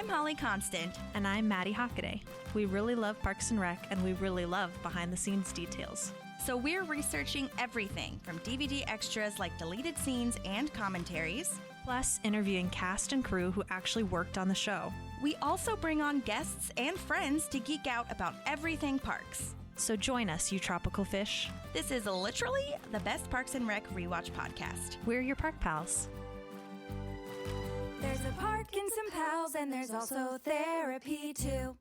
I'm Holly Constant. And I'm Maddie Hockaday. We really love Parks and Rec, and we really love behind-the-scenes details. So we're researching everything from DVD extras like deleted scenes and commentaries, plus interviewing cast and crew who actually worked on the show. We also bring on guests and friends to geek out about everything parks. So join us, you tropical fish. This is literally the best Parks and Rec rewatch podcast. We're your park pals. There's a park and some pals, and there's also therapy too.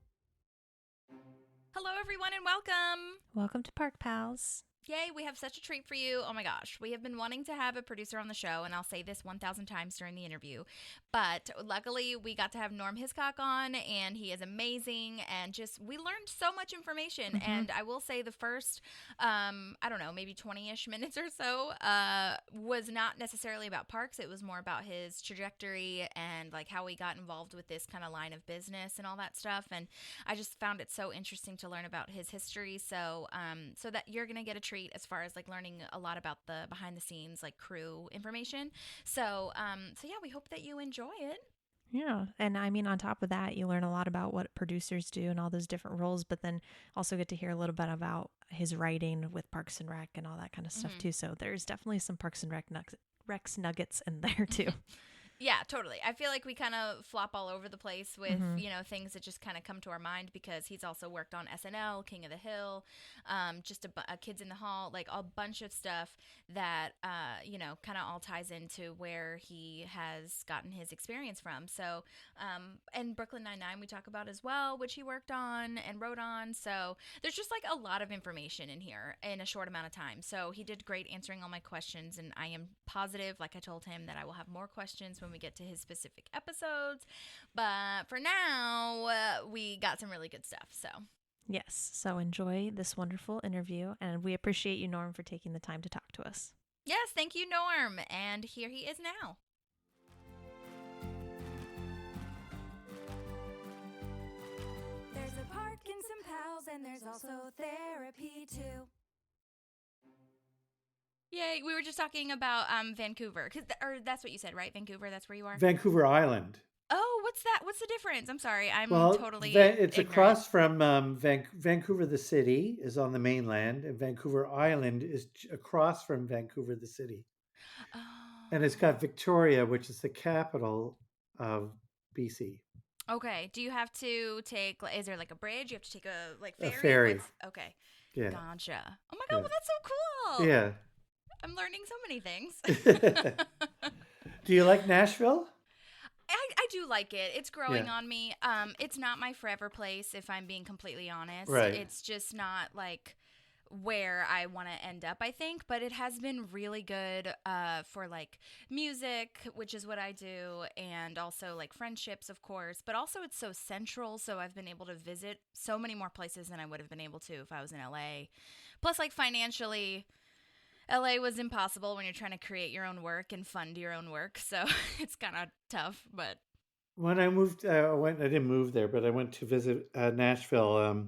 Hello, everyone, and welcome. Welcome to Park Pals. Yay, we have such a treat for you. Oh my gosh, we have been wanting to have a producer on the show, and I'll say this 1,000 times during the interview, but luckily we got to have Norm Hiscock on, and he is amazing, and we learned so much information, and I will say the first, I don't know, maybe 20-ish minutes or so was not necessarily about parks. It was more about his trajectory and like how he got involved with this kind of line of business and all that stuff, and I just found it so interesting to learn about his history, so that you're going to get a treat as far as like learning a lot about the behind the scenes like crew information. So yeah, we hope that you enjoy it. Yeah. And I mean, on top of that, you learn a lot about what producers do and all those different roles, but then also get to hear a little bit about his writing with Parks and Rec and all that kind of stuff too. So there's definitely some Parks and Rec nuggets in there too. Yeah, totally. I feel like we kind of flop all over the place with, things that just kind of come to our mind because he's also worked on SNL, King of the Hill, just a Kids in the Hall, like a bunch of stuff that, kind of all ties into where he has gotten his experience from. So, and Brooklyn Nine-Nine we talk about as well, which he worked on and wrote on. So there's just like a lot of information in here in a short amount of time. So he did great answering all my questions, and I am positive, like I told him, that I will have more questions when we get to his specific episodes, but for now we got some really good stuff. So yes, so enjoy this wonderful interview, and we appreciate you, Norm, for taking the time to talk to us. Yes, thank you, Norm, and here he is now. There's a park and some pals, and there's also therapy too. Yay, we were just talking about Vancouver, or that's what you said, right? Vancouver, that's where you are? Vancouver Island. Oh, what's that? What's the difference? I'm sorry, I'm totally it's ignorant. across from Vancouver the city is on the mainland, and Vancouver Island is across from Vancouver the city. Oh. And it's got Victoria, which is the capital of BC. Okay, do you have to take, is there like a bridge? You have to take a ferry? A ferry. Okay, Yeah. Gotcha. Oh my God, well that's so cool. Yeah. I'm learning so many things. Do you like Nashville? I do like it. It's growing Yeah. on me. It's not my forever place, if I'm being completely honest. Right. It's just not like where I want to end up, I think. But it has been really good for like music, which is what I do, and also like friendships, of course. But also it's so central, so I've been able to visit so many more places than I would have been able to if I was in LA. Plus, like financially, LA was impossible when you're trying to create your own work and fund your own work, so it's kind of tough, but... When I moved, I didn't move there, but I went to visit Nashville,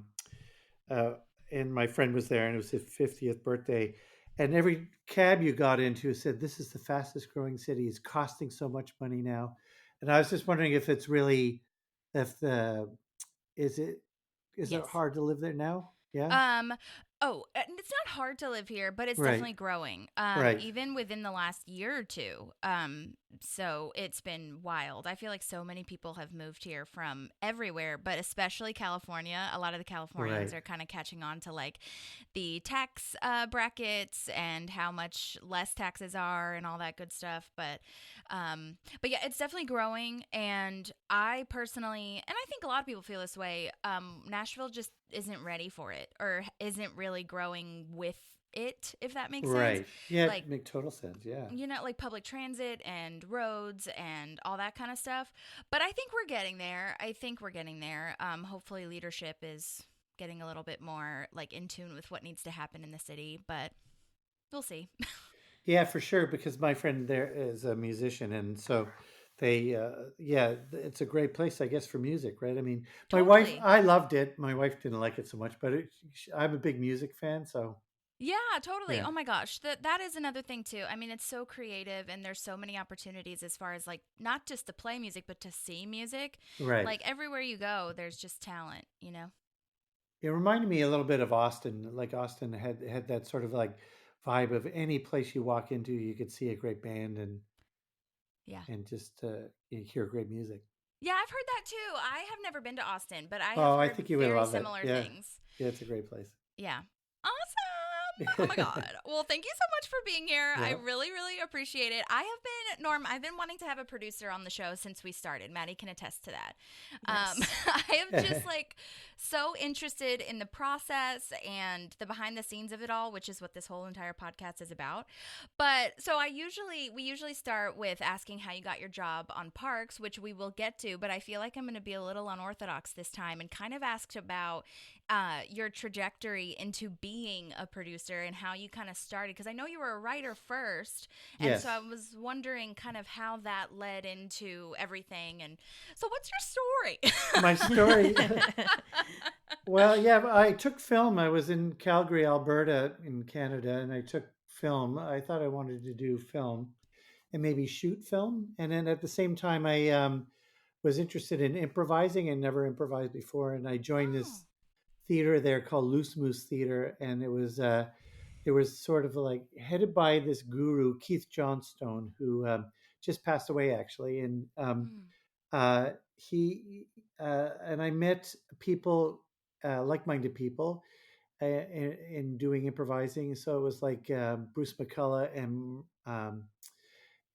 and my friend was there, and it was his 50th birthday, and every cab you got into said, this is the fastest growing city, it's costing so much money now, and I was just wondering if it's really, is it hard to live there now? Yeah. It's not hard to live here, but it's Right. definitely growing. Right. Even within the last year or two. So it's been wild. I feel like so many people have moved here from everywhere, but especially California. A lot of the Californians Right. are kind of catching on to like the tax brackets and how much less taxes are and all that good stuff. But yeah, it's definitely growing. And I personally, and I think a lot of people feel this way, Nashville just isn't ready for it or isn't really growing with it, if that makes Right. sense. Yeah, Like, it makes total sense. Yeah. like public transit and roads and all that kind of stuff. But I think we're getting there. Hopefully leadership is getting a little bit more like in tune with what needs to happen in the city, but we'll see. Yeah, for sure. Because my friend there is a musician, and so they, it's a great place, I guess, for music, right? I mean, my wife, Totally. I loved it. My wife didn't like it so much, but I'm a big music fan, so Yeah, totally. Yeah, Oh my gosh. That is another thing too. I mean, it's so creative and there's so many opportunities as far as like not just to play music, but to see music. right. Like everywhere you go, there's just talent, you know? It reminded me a little bit of Austin. Like Austin had that sort of like vibe of any place you walk into, you could see a great band Yeah. and just you hear great music. Yeah, I've heard that too. I have never been to Austin, but I have Oh, I heard think you would very love it. similar Yeah, things. yeah, it's a great place. Yeah. Awesome. Oh my God. Well, thank you so much for being here. I Yeah. really, really appreciate it. Norm, I've been wanting to have a producer on the show since we started. Maddie can attest to that. Yes. I am just like so interested in the process and the behind the scenes of it all, which is what this whole entire podcast is about. But so we usually start with asking how you got your job on Parks, which we will get to, but I feel like I'm going to be a little unorthodox this time and kind of asked about your trajectory into being a producer and how you kind of started. Because I know you were a writer first. And so Yes. I was wondering kind of how that led into everything. And so, what's your story? My story. Well, yeah, I took film. I was in Calgary, Alberta, in Canada, and I took film. I thought I wanted to do film and maybe shoot film. And then at the same time, I was interested in improvising and never improvised before. And I joined Oh. this theater there called Loose Moose Theater, and it was sort of like headed by this guru Keith Johnstone, who just passed away actually, and Mm. he and I met people, like-minded people, in doing improvising. So it was like Bruce McCullough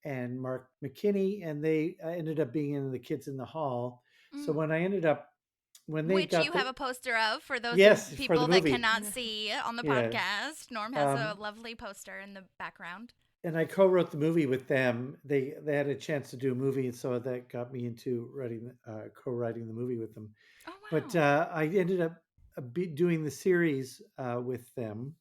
and Mark McKinney, and they ended up being in the Kids in the Hall. So Mm. when they Which got you the have a poster of for those yes for the people that movie, cannot see on the yeah. podcast. Norm has a Um, lovely poster in the background. and I co-wrote the movie with them. They had a chance to do a movie, and so that got me into co-writing the movie with them. Oh, But wow. I ended up doing the series with them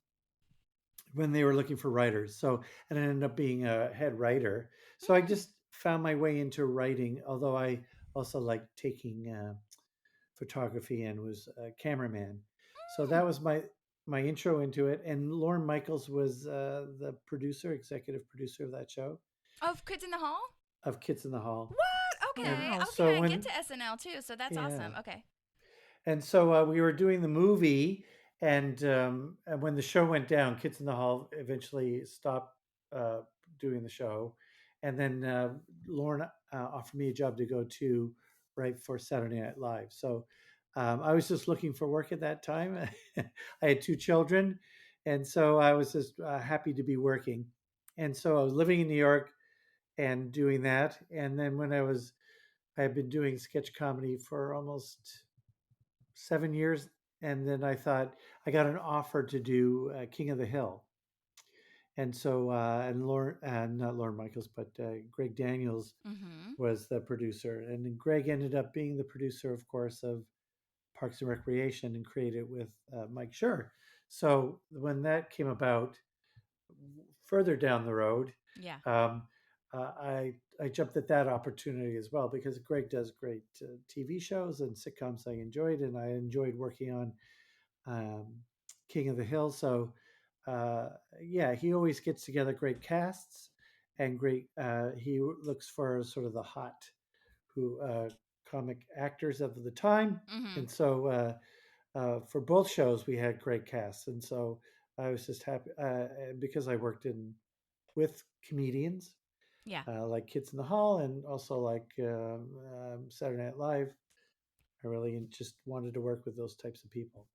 when they were looking for writers. So, and I ended up being a head writer. So I Mm. just found my way into writing, although I also like taking photography and was a cameraman. So that Mm. was my intro into it. And Lauren Michaels was the producer, executive producer of that show Of Kids in the Hall? of Kids in the Hall. What? Oh Okay. And wow. Okay. so I get when to SNL too, so that's yeah, awesome. Okay. and so we were doing the movie, and when the show went down, Kids in the Hall eventually stopped uh, doing the show, and then Lauren offered me a job to go to write for Saturday Night Live. So I was just looking for work at that time. I had two children, and so I was just happy to be working. And so I was living in New York and doing that. And then I had been doing sketch comedy for almost 7 years, and then I thought I got an offer to do King of the Hill, and so and Lauren and not Lauren Michaels, but Greg Daniels Mm-hmm. was the producer, and then Greg ended up being the producer, of course, of Parks and Recreation, and created with Mike Schur. So when that came about, further down the road, Yeah. um, I jumped at that opportunity as well because Greg does great TV shows and sitcoms I enjoyed, and I enjoyed working on um, King of the Hill. So, uh, yeah, he always gets together great casts and great. He looks for sort of the hot who comic actors of the time, Mm-hmm. and so for both shows we had great casts, and so I was just happy because I worked in with comedians Yeah. like Kids in the Hall and also like Saturday Night Live. I really just wanted to work with those types of people.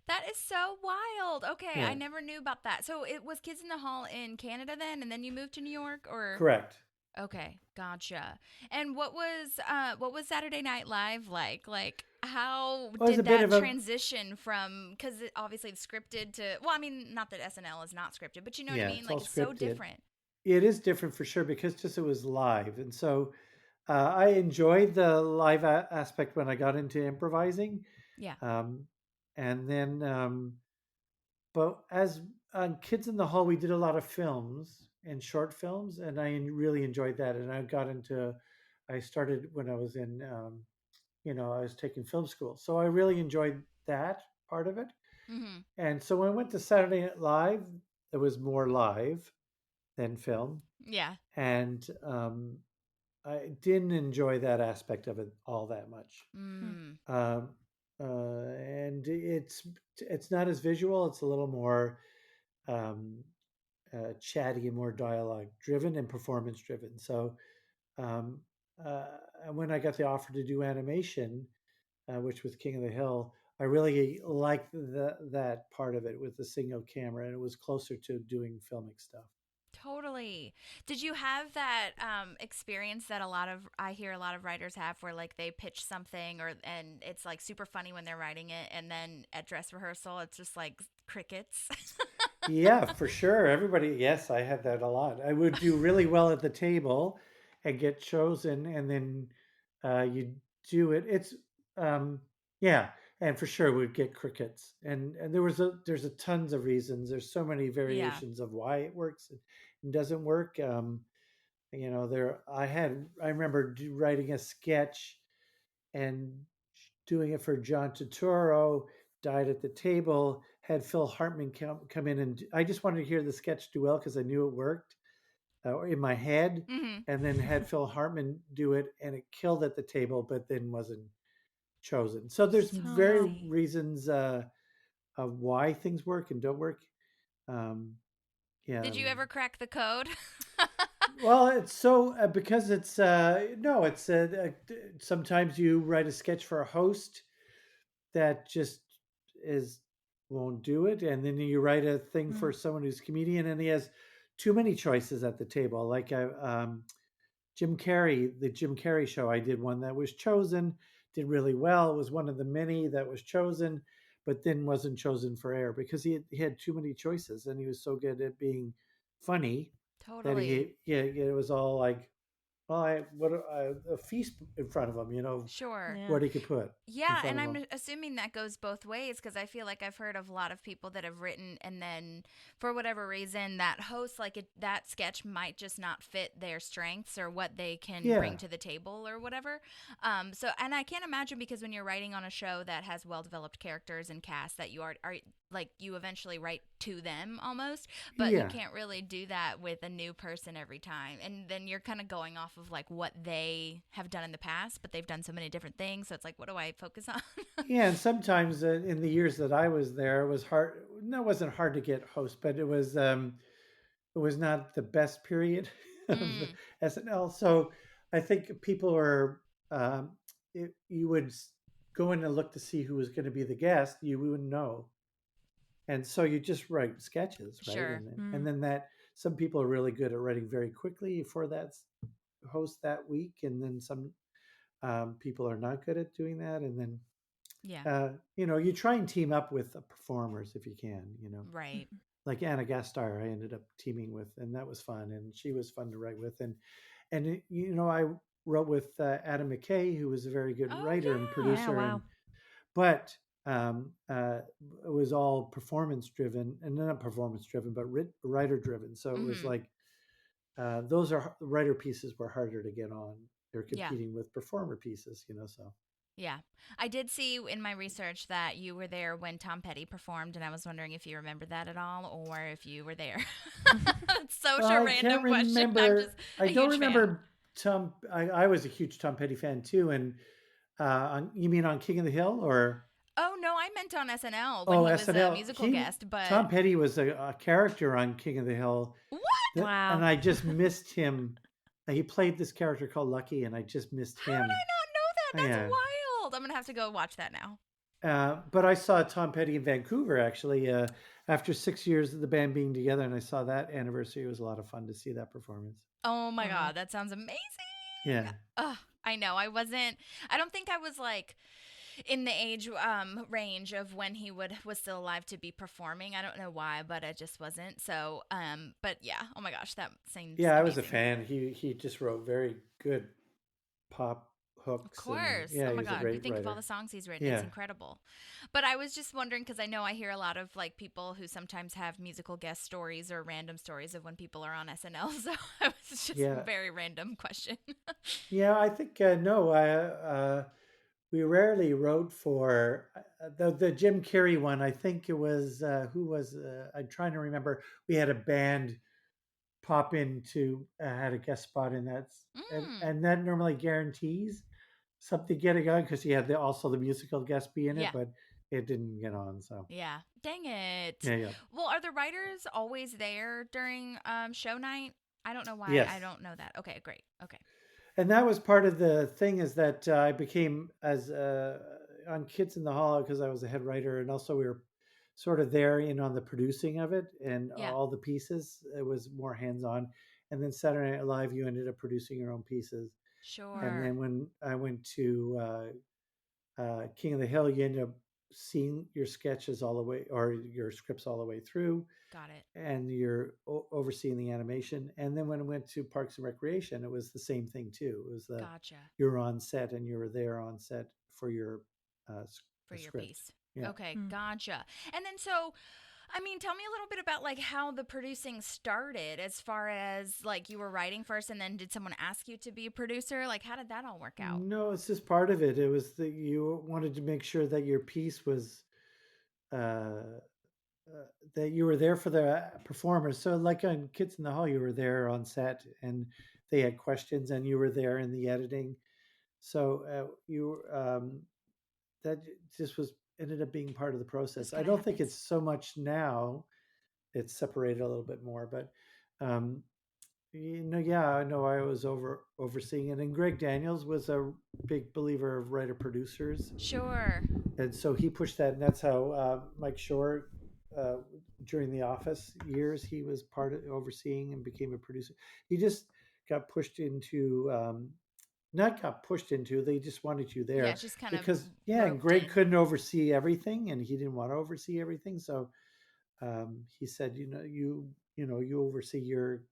That is so wild. Okay, I Yeah, never knew about that. So it was Kids in the Hall in Canada then, and then you moved to New York, or correct. okay, gotcha. And what was Saturday Night Live like? Like how Well, it was a did bit that of a transition from because obviously it's scripted to well, I mean, not that SNL is not scripted, but you know what I yeah, mean? it's all Like it's so scripted. different. It is different for sure because just it was live, and so I enjoyed the live aspect when I got into improvising, Yeah. um, and then but as on Kids in the Hall, we did a lot of films and short films, and I really enjoyed that. And I got into, I started when I was in, I was taking film school, so I really enjoyed that part of it. Mm-hmm. And so when I went to Saturday Night Live, it was more live than film. Yeah. And I didn't enjoy that aspect of it all that much. Hmm. Mm. Um, and it's not as visual. It's a little more um, chatty and more dialogue driven and performance driven. So um, uh, when I got the offer to do animation, which was King of the Hill, I really liked that part of it with the single camera, and it was closer to doing filmic stuff. Totally. Did you have that experience that I hear a lot of writers have where like they pitch something and it's like super funny when they're writing it and then at dress rehearsal it's just like crickets? Yeah, for sure. Everybody, yes, I had that a lot. I would do really well at the table and get chosen, and then you do it. It's um, yeah, and for sure we'd get crickets, and there's a tons of reasons. There's so many Yeah. variations of why it works and doesn't work. I remember writing a sketch and doing it for John Turturro, died at the table, had Phil Hartman come in, and I just wanted to hear the sketch do well because I knew it worked in my head, Mhm. and then had Phil Hartman do it, and it killed at the table, but then wasn't chosen. So there's So very many. reasons of why things work and don't work. Um, yeah. Did you ever crack the code? Well, it's so because it's no, it's sometimes you write a sketch for a host that just is won't do it, and then you write a thing Mm. for someone who's a comedian and he has too many choices at the table. Like Jim Carrey, the Jim Carrey show, I did one that was chosen, did really well. It was one of the many that was chosen, but then wasn't chosen for air because he had too many choices, and he was so good at being funny that Totally. it was all like, well, a feast in front of him, Sure. Yeah. what he could put in Yeah, front and of I'm him. assuming that goes both ways because I feel like I've heard of a lot of people that have written and then for whatever reason that host that sketch might just not fit their strengths or what they can Yeah, bring to the table or whatever. So and I can't imagine because when you're writing on a show that has well-developed characters and cast that you are like you eventually write to them almost, but you yeah. can't really do that with a new person every time. And then you're kind of going off of like what they have done in the past, but they've done so many different things. So it's like, what do I focus on? Yeah, and sometimes in the years that I was there, it was hard. No, it wasn't hard to get hosts, but it was not the best period of Mm, SNL. So I think people are you would go in and look to see who was going to be the guest. You wouldn't know, and so you just write sketches, right? sure. And Mm. then that some people are really good at writing very quickly for that host that week, and then some people are not good at doing that, and then Yeah. you try and team up with the performers if you can, Right. like Anna Gasteyer, I ended up teaming with, and that was fun, and she was fun to write with, I wrote with Adam McKay, who was a very good Oh, writer and Yeah. producer, Wow. but it was all performance driven, and not performance driven, but writer driven. So yeah. it was Mm-hmm. like writer pieces were harder to get on. They're Yeah. competing with performer pieces, so. Yeah. I did see in my research that you were there when Tom Petty performed, and I was wondering if you remember that at all or if you were there. It's such a I can't random question. I'm just remember. I a don't huge fan. remember Tom. I was a huge Tom Petty fan too. And you mean on King of the Hill or Oh, no, I meant on SNL when oh he was a SNL? musical guest, but Tom Petty was a character on King of the Hill, what? Wow. and I just missed him. He played this character called Lucky, and I just missed How did him. I not know that? That's Yeah. wild. I'm going to have to go watch that now. But I saw Tom Petty in Vancouver actually after 6 years of the band being together, and I saw that anniversary. It was a lot of fun to see that performance. Oh my Wow. God, that sounds amazing. Yeah. Ugh, I know. I don't think I was like in the age range of when he was still alive to be performing. I don't know why, but it just wasn't. So, but yeah. Oh my gosh, that seems Yeah, I was a amazing. fan. He just wrote very good pop Of hooks, and course. yeah, Oh he my was a God. You great think of all writer. the songs he's written. It's Yeah, incredible. But I was just wondering because I know I hear a lot of like people who sometimes have musical guest stories or random stories of when people are on SNL. So it was just a yeah, very random question. yeah. I think no. we rarely wrote for the Jim Carrey one. I think it was who was I'm trying to remember. We had a band pop into had a guest spot in that, Mm. and that normally guarantees something getting on because he had also the musical guest be in it, Yeah. but it didn't get on. So Yeah. Dang it. yeah, yeah, Well, are the writers always there during show night? I don't know why. I yes. don't know that. Okay, great. Okay. And that was part of the thing is that I became as on Kids in the Hollow because I was a head writer, and also we were sort of there in on the producing of it and Yeah. all the pieces. It was more hands on, and then Saturday Night Live, you ended up producing your own pieces. And Sure. then when I went to King of the Hill, you end up seeing your sketches all the way or your scripts all the way through, Got it. and you're overseeing the animation. And then when I went to Parks and Recreation, it was the same thing too. It was the Gotcha. you were on set and you were there on set for your For your script. piece. Yeah. Okay, Mm. gotcha. And then so I mean, tell me a little bit about like how the producing started as far as like you were writing first and then did someone ask you to be a producer? Like how did that all work out? No, it's just part of it. It was that you wanted to make sure that your piece was uh, that you were there for the performers. So, like on Kids in the Hall, you were there on set, and they had questions, and you were there in the editing. So you that just was ended up being part of the Just process. I kind of don't think happens. it's so much now. It's separated a little bit more, but um, yeah, I know I was overseeing it, and Greg Daniels was a big believer of writer producers, Sure. and so he pushed that, and that's how Mike Shore, uh, during the Office years, he was part of overseeing and became a producer. He just got pushed into, not got pushed into, they just wanted you Yeah, there just kind of because yeah, and roped Greg in. couldn't oversee everything, and he didn't want to oversee everything, so he said, you oversee your,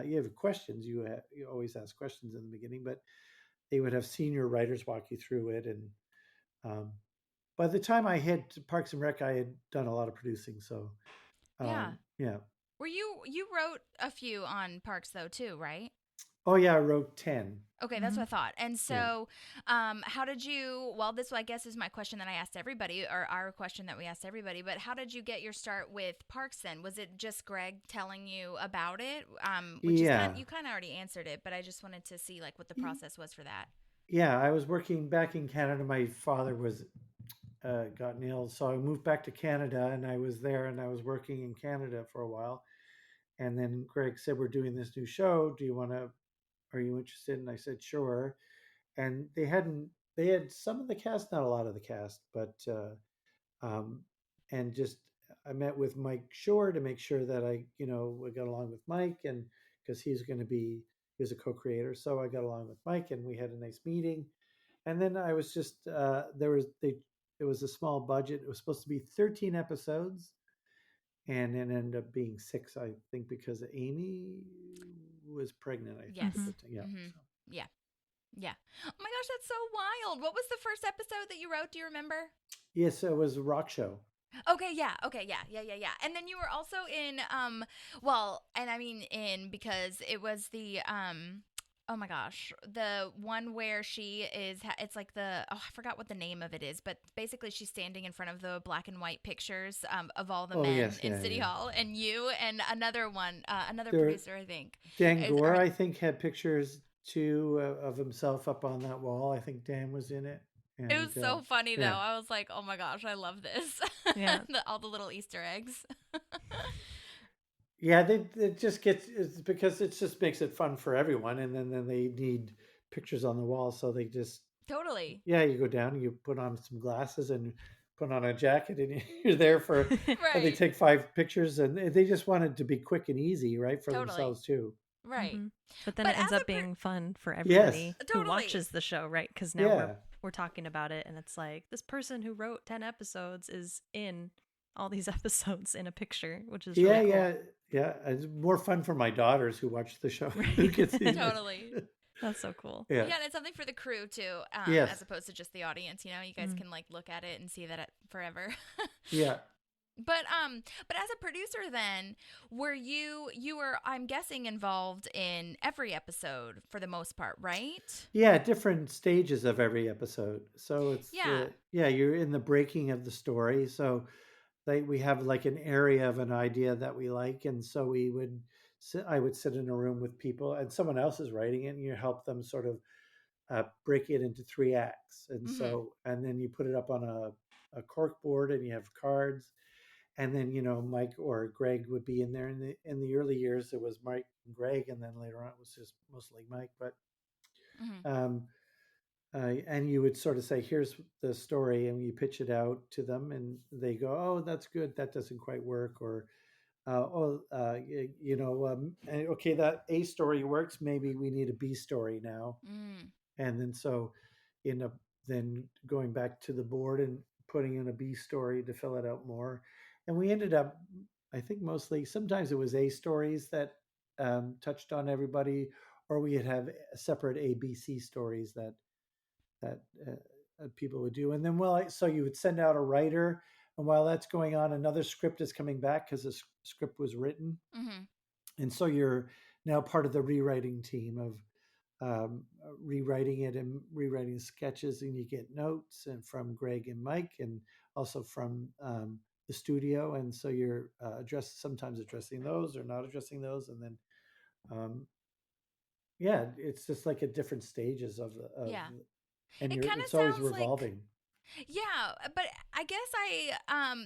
you have questions, you always ask questions in the beginning, but they would have senior writers walk you through it, and um, by the time I hit Parks and Rec, I had done a lot of producing. So, Yeah. yeah. Were you wrote a few on Parks though too, right? Oh, yeah. I wrote 10. Okay, that's what Hmm. I thought. And Yeah. so, how did you? Well, this I guess is my question that I asked everybody, or our question that we asked everybody. But how did you get your start with Parks? Then was it just Greg telling you about it? Which is Yeah. you kind of already answered it, but I just wanted to see like what the process was for that. Yeah. I was working back in Canada. My father was gotten ill. So I moved back to Canada and I was there and I was working in Canada for a while. And then Greg said, "We're doing this new show. Are you interested?" And I said, "Sure." And they had some of the cast, not a lot of the cast, but um, and just I met with Mike Shore to make sure that I got along with Mike, and because he was a co-creator, so I got along with Mike, and we had a nice meeting. And then I was just it was a small budget. It was supposed to be 13 episodes, and it ended up being 6, I think, because Amy was pregnant. I think at Yes. Hmm. the time, yeah. Mm-hmm. So Yeah. Yeah. Oh my gosh, that's so wild. What was the first episode that you wrote? Do you remember? yes, it was a rock show. Okay, yeah. Okay, yeah. Yeah, yeah, yeah. And then you were also in well, and I mean in because it was the oh my gosh, the one where she is it's like the I forgot what the name of it is, but basically she's standing in front of the black and white pictures of all the Oh men yes, in yeah, City yeah. Hall and you and another one another There, producer I think. Dan Is Gore, I think, had pictures too of himself up on that wall. I think Dan was in it, it was and so funny though. yeah, I was like, "Oh my gosh, I love this." Yeah. All the little Easter eggs. yeah. It just gets it's because it just makes it fun for everyone, and then they need pictures on the wall, so they just Totally. yeah. You go down, you put on some glasses, and put on a jacket, and you're there for. And they Right. take 5 pictures, and they just want it to be quick and easy, right, for Totally. themselves too. Right. Hmm. But then But it ends as a up being fun for Yes, everybody who totally. watches the show, right? Because now yeah. we're talking about it, and it's like this person who wrote 10 episodes is in all these episodes in a picture, which is really Yeah, cool. yeah, yeah. It's more fun for my daughters who watch the show who Right. can see this. Totally. That's so cool. Yeah. Yeah, and it's something for the crew too, as Yes. opposed to just the audience. You know, you guys Mm. can like look at it and see that forever. Yeah. But as a producer then, were I'm guessing involved in every episode for the most part, right? Yeah, different stages of every episode. So it's Yeah. yeah, you're in the breaking of the story. So we have like an area of an idea that we like, and so I would sit in a room with people, and someone else is writing it, and you help them sort of break it into three acts, and Mhm. and then you put it up on a cork board, and you have cards, and then Mike or Greg would be in there. In the early years, it was Mike and Greg, and then later on it was just mostly Mike, but. Mhm. Um, and you would sort of say, "Here's the story," and you pitch it out to them, and they go, "Oh, that's good. That doesn't quite work," or okay, that A story works. Maybe we need a B story now, Mm. and then in a then going back to the board and putting in a B story to fill it out more, and we ended up, I think, mostly sometimes it was A stories that touched on everybody, or we'd have separate A, B, C stories that people would do. And then, so you would send out a writer, and while that's going on, another script is coming back because the script was written, Mhm. and so you're now part of the rewriting team of rewriting it and rewriting sketches, and you get notes and from Greg and Mike, and also from the studio, and so you're sometimes addressing those or not addressing those, and then um, yeah, it's just like at different stages Yeah. and It kind of it's always sounds like revolving. yeah, but I guess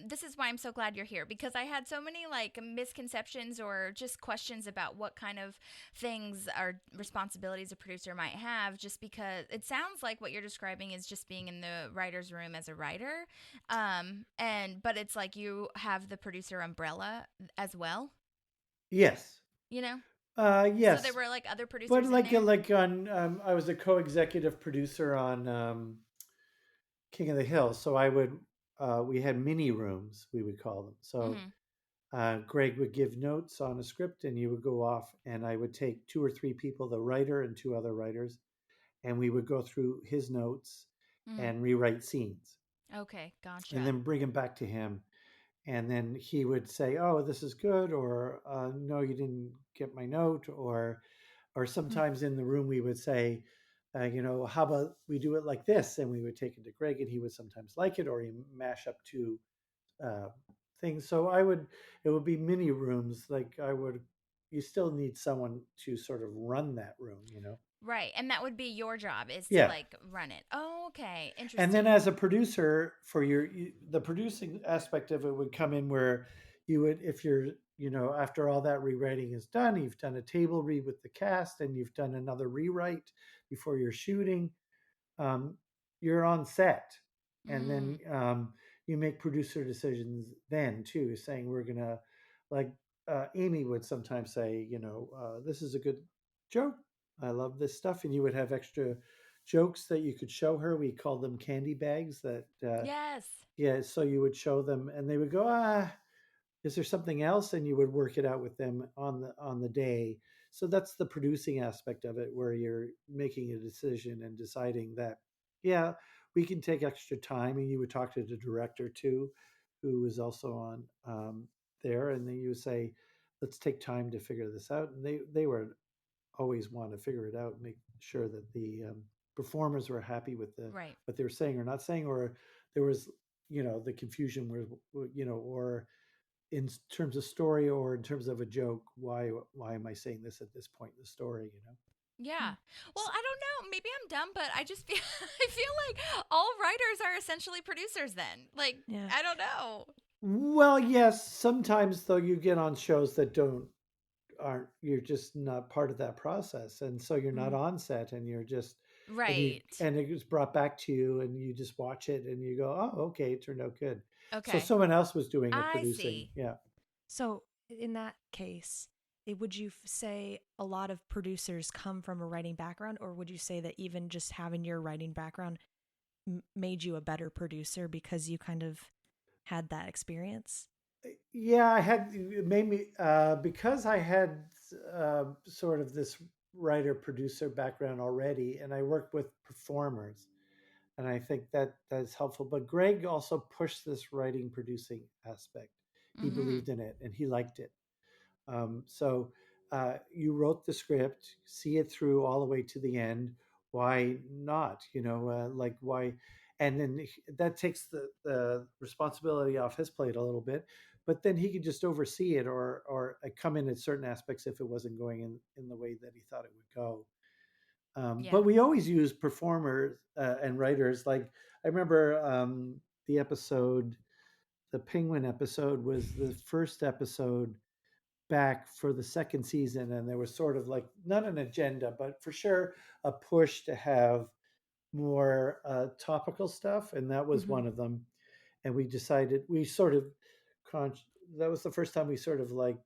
this is why I'm so glad you're here because I had so many like misconceptions or just questions about what kind of things or responsibilities a producer might have just because it sounds like what you're describing is just being in the writer's room as a writer. And but it's like you have the producer umbrella as well, Yes. you know? So there Yes, were like other but producers in there? I was a co-executive producer on King of the Hill, so we had mini rooms, we would call them. So Mhm. Greg would give notes on a script, and you would go off, and I would take two or three people, the writer and two other writers, and we would go through his notes Mhm. and rewrite scenes, Okay, and gotcha. then bring them back to him, and then he would say, "Oh, this is good," or "No, you didn't get my note," or Mm. sometimes in the room we would say, how about we do it like this, and we would take it to Greg, and he would sometimes like it, or he mash up two uh, things. So it would be mini rooms. You still need someone to sort of run that room. Right. And that would be your job is to Yeah. like run it. Oh, okay. And then Interesting. as a producer, the producing aspect of it would come in where if you're, after all that rewriting is done, you've done a table read with the cast, and you've done another rewrite before you're shooting, um, you're on set, and then Mm. you make producer decisions then too, saying we're gonna, like, Amy would sometimes say, this is a good joke. I love this stuff, and you would have extra jokes that you could show her. We called them candy bags. Yes. Yeah, so you would show them, and they would go, is there something else, and you would work it out with them on the day. So that's the producing aspect of it, where you're making a decision and deciding that, yeah, we can take extra time, and you would talk to the director too, who was also on there, and then you would say, let's take time to figure this out, and they were always want to figure it out and make sure that the performers were happy with Right. what they were saying or not saying, or there was the confusion where, or in terms of story, or in terms of a joke, why am I saying this at this point in the story? Yeah. Hmm. Well, S- I don't know. Maybe I'm dumb, but I just feel I feel like all writers are essentially producers then. Like, Yeah. I don't know. Well, yes, sometimes though you get on shows that don't aren't you're just not part of that process, and so you're not Mm. on set, and you're just Right. and it was brought back to you, and you just watch it, and you go, oh, okay, it turned out good. So Okay. someone else was doing it, I producing. see. Yeah. So, in that case, would you say a lot of producers come from a writing background, or would you say that even just having your writing background made you a better producer because you kind of had that experience? Yeah, I had it made me because I had sort of this writer producer background already, and I worked with performers. and I think that that's helpful. But Greg also pushed this writing producing aspect. He Mm-hmm. believed in it and he liked it. So you wrote the script, see it through all the way to the end. Why not? Like why? And then that takes the responsibility off his plate a little bit. But then he could just oversee it or come in at certain aspects if it wasn't going in the way that he thought it would go. Yeah. But we always use performers and writers. Like I remember the episode, the Penguin episode was the first episode back for the second season, and there was sort of like not an agenda but for sure a push to have more topical stuff, and that was Mm-hmm. one of them. And we decided we sort of con- that was the first time we sort of like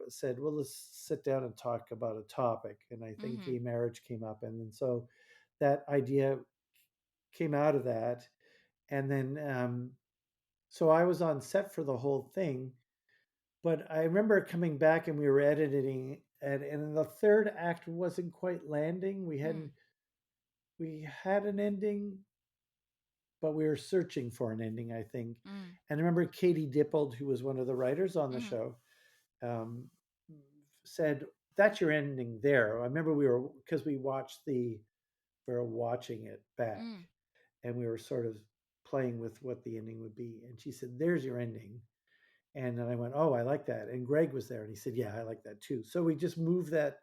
said, well, let's sit down and talk about a topic. And I think Mm-hmm. gay marriage came up, and then so that idea came out of that. And then so I was on set for the whole thing. But I remember coming back and we were editing, and the third act wasn't quite landing. Mm. We had an ending, but we were searching for an ending, I think. Mm. And I remember Katie Dippold, who was one of the writers on the Mm-hmm. show, um, said, "That's your ending there." I remember we were because we were watching it back, Mm. and we were sort of playing with what the ending would be. And she said, "There's your ending." And then I went, "Oh, I like that." And Greg was there, and he said, "Yeah, I like that too." So we just moved that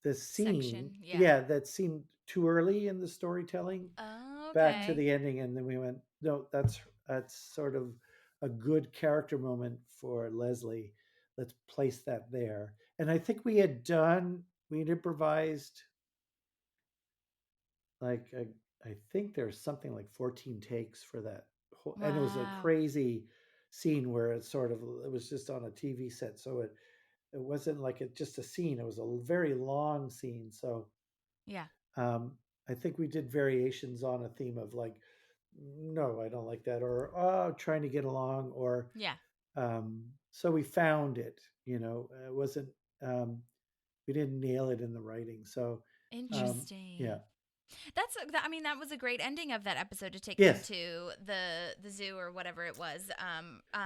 the scene, Section. Yeah. yeah, that seemed too early in the storytelling back to Okay. the ending, and then we went, "No, that's sort of a good character moment for Leslie. Let's place that there." And I think we'd improvised like I think there's something like 14 takes for that whole, and it was a Wow. crazy scene where it was just on a TV set, so it wasn't like just a scene. It was a very long scene. So Yeah. um, I think we did variations on a theme of like, no, I don't like that, or oh, trying to get along, or Yeah. so we found it. It wasn't. We didn't nail it in the writing. So yeah, Interesting. I mean, that was a great ending of that episode to take them yes, to the zoo or whatever it was.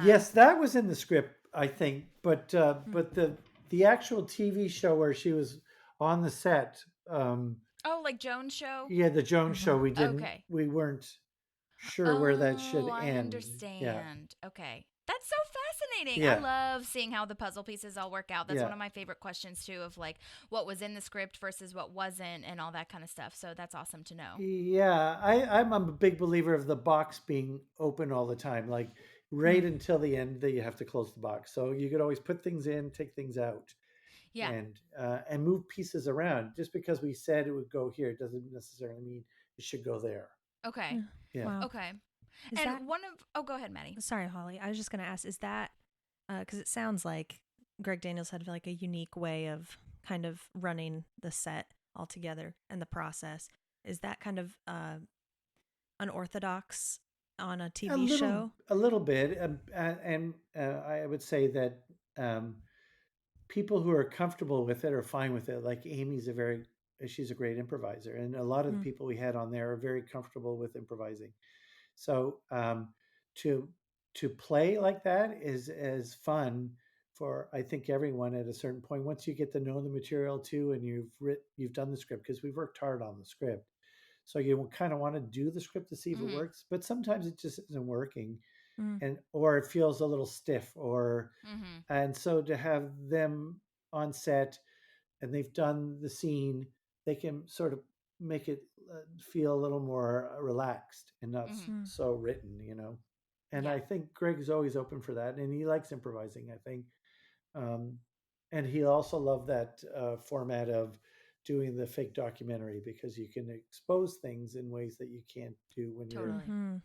yes, that was in the script, I think. Mm. But the actual TV show where she was on the set. Oh, like Joan's show? Yeah, the Jones Mm-hmm. show. Okay. We weren't sure where that should Oh, I end. Yeah, understand. Okay. That's so fascinating. I yeah, love seeing how the puzzle pieces all work out. That's yeah, one of my favorite questions too, of like what was in the script versus what wasn't and all that kind of stuff. So that's awesome to know. yeah. I'm a big believer of the box being open all the time. Like right Mm. until the end, that you have to close the box. So you could always put things in, take things out, Yeah. and move pieces around. Just because we said it would go here doesn't necessarily mean it should go there. Okay. Yeah. Yeah. Wow. Okay. Is And that oh, go ahead, Maddie. sorry, Holly? I was just going to ask, is that because it sounds like Greg Daniels had like a unique way of kind of running the set altogether and the process. Is that kind of unorthodox on a TV show? A little bit, and I would say that um, people who are comfortable with it are fine with it. Like she's a great improviser, and a lot of the Mm. people we had on there are very comfortable with improvising. So to to play like that is fun for I think everyone at a certain point. Once you get to know the material too, and you've done the script, because we've worked hard on the script, so you kind of want to do the script to see if it Mm-hmm. works. But sometimes it just isn't working, Mm. and or it feels a little stiff, or Mm-hmm. and so to have them on set and they've done the scene, they can sort of make it feel a little more relaxed and not Mm-hmm. Mm. so written. And Yeah. I think Greg is always open for that, and he likes improvising, I think. um, and he also loved that format of doing the fake documentary, because you can expose things in ways that you can't do when you're Totally. Mm-hmm.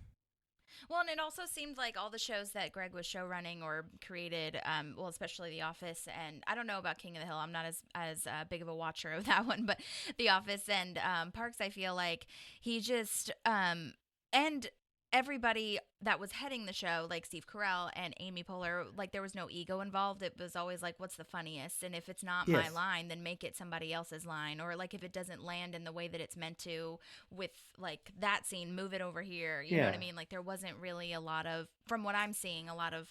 Well, and it also seemed like all the shows that Greg was show running or created, well, especially The Office, and I don't know about King of the Hill. I'm not as big of a watcher of that one, but The Office and Parks, I feel like he just and everybody that was heading the show, like Steve Carell and Amy Poehler, like there was no ego involved. It was always like, what's the funniest? And if it's not my Yes. line, then make it somebody else's line. Or like if it doesn't land in the way that it's meant to with like that scene, move it over here. You know what I Yeah. mean? Like there wasn't really a lot of, from what I'm seeing, a lot of,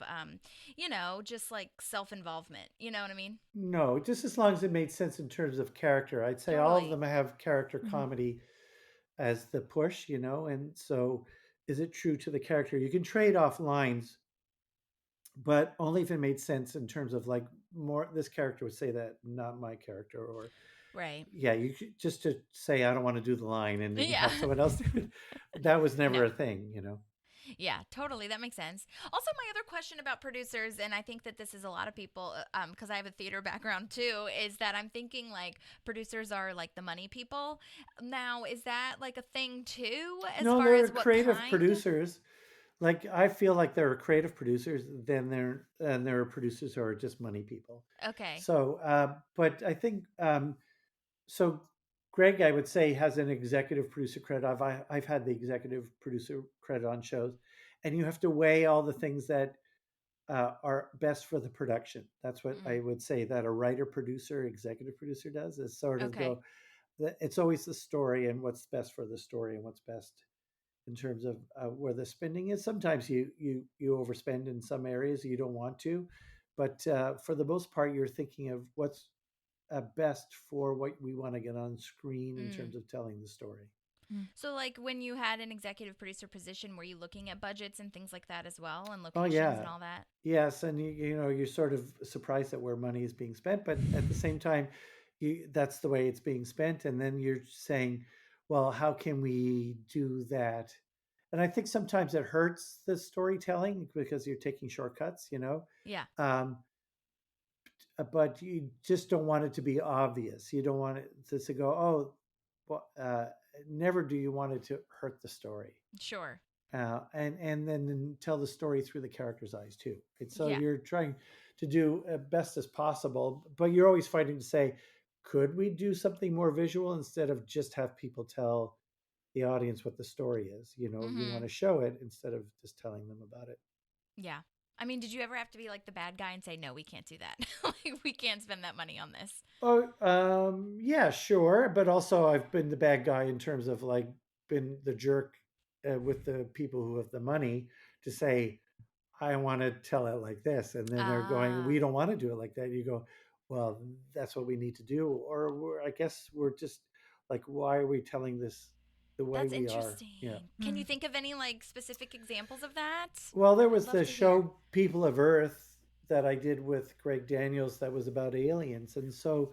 just like self involvement. You know what I mean? No, just as long as it made sense in terms of character. I'd say all of Totally. them have character Mhm. comedy as the push, and so is it true to the character? You can trade off lines, but only if it made sense in terms of like more this character would say that, not my character, or Right. yeah, just to say I don't want to do the line and then you Yeah. have someone else do it. That was No. never a thing. Yeah, totally. That makes sense. Also, my other question about producers, and I think that this is a lot of people, because I have a theater background too, is that I'm thinking like producers are like the money people. Now, is that like a thing too, as No, far they're as what creative kind? producers. Like I feel like there are creative producers, then there are producers who are just money people. Okay. So, but I think so. Greg, I would say, has an executive producer credit. I've had the executive producer credit on shows, and you have to weigh all the things that are best for the production. That's what Mm, I would say that a writer producer, executive producer does, is sort of okay. go. It's always the story and what's best for the story and what's best in terms of where the spending is. Sometimes you overspend in some areas you don't want to, but for the most part, you're thinking of what's best for what we want to get on screen in Mm. terms of telling the story. Mm. So, like when you had an executive producer position, were you looking at budgets and things like that as well, and Oh locations and yeah, all that? yes, and you're sort of surprised at where money is being spent, but at the same time, that's the way it's being spent, and then you're saying, well, how can we do that? And I think sometimes it hurts the storytelling because you're taking shortcuts. Yeah. Um, but you just don't want it to be obvious. You don't want it to go, oh, well, never do you want it to hurt the story. Sure. And then tell the story through the character's eyes too. And so Yeah. you're trying to do best as possible, but you're always fighting to say, could we do something more visual instead of just have people tell the audience what the story is? You want Mm-hmm. to show it instead of just telling them about it. Yeah. I mean, did you ever have to be like the bad guy and say, no, we can't do that? Like, we can't spend that money on this. Oh, yeah, sure. But also, I've been the bad guy in terms of like been the jerk with the people who have the money to say, I want to tell it like this. And then they're going, we Ah, don't want to do it like that. You go, well, that's what we need to do. Or I guess we're just like, why are we telling this the way that's we are? Yeah. interesting. Can you Mm. think of any like specific examples of that? Well, there I'd was love the to hear. show People of Earth that I did with Greg Daniels that was about aliens. And so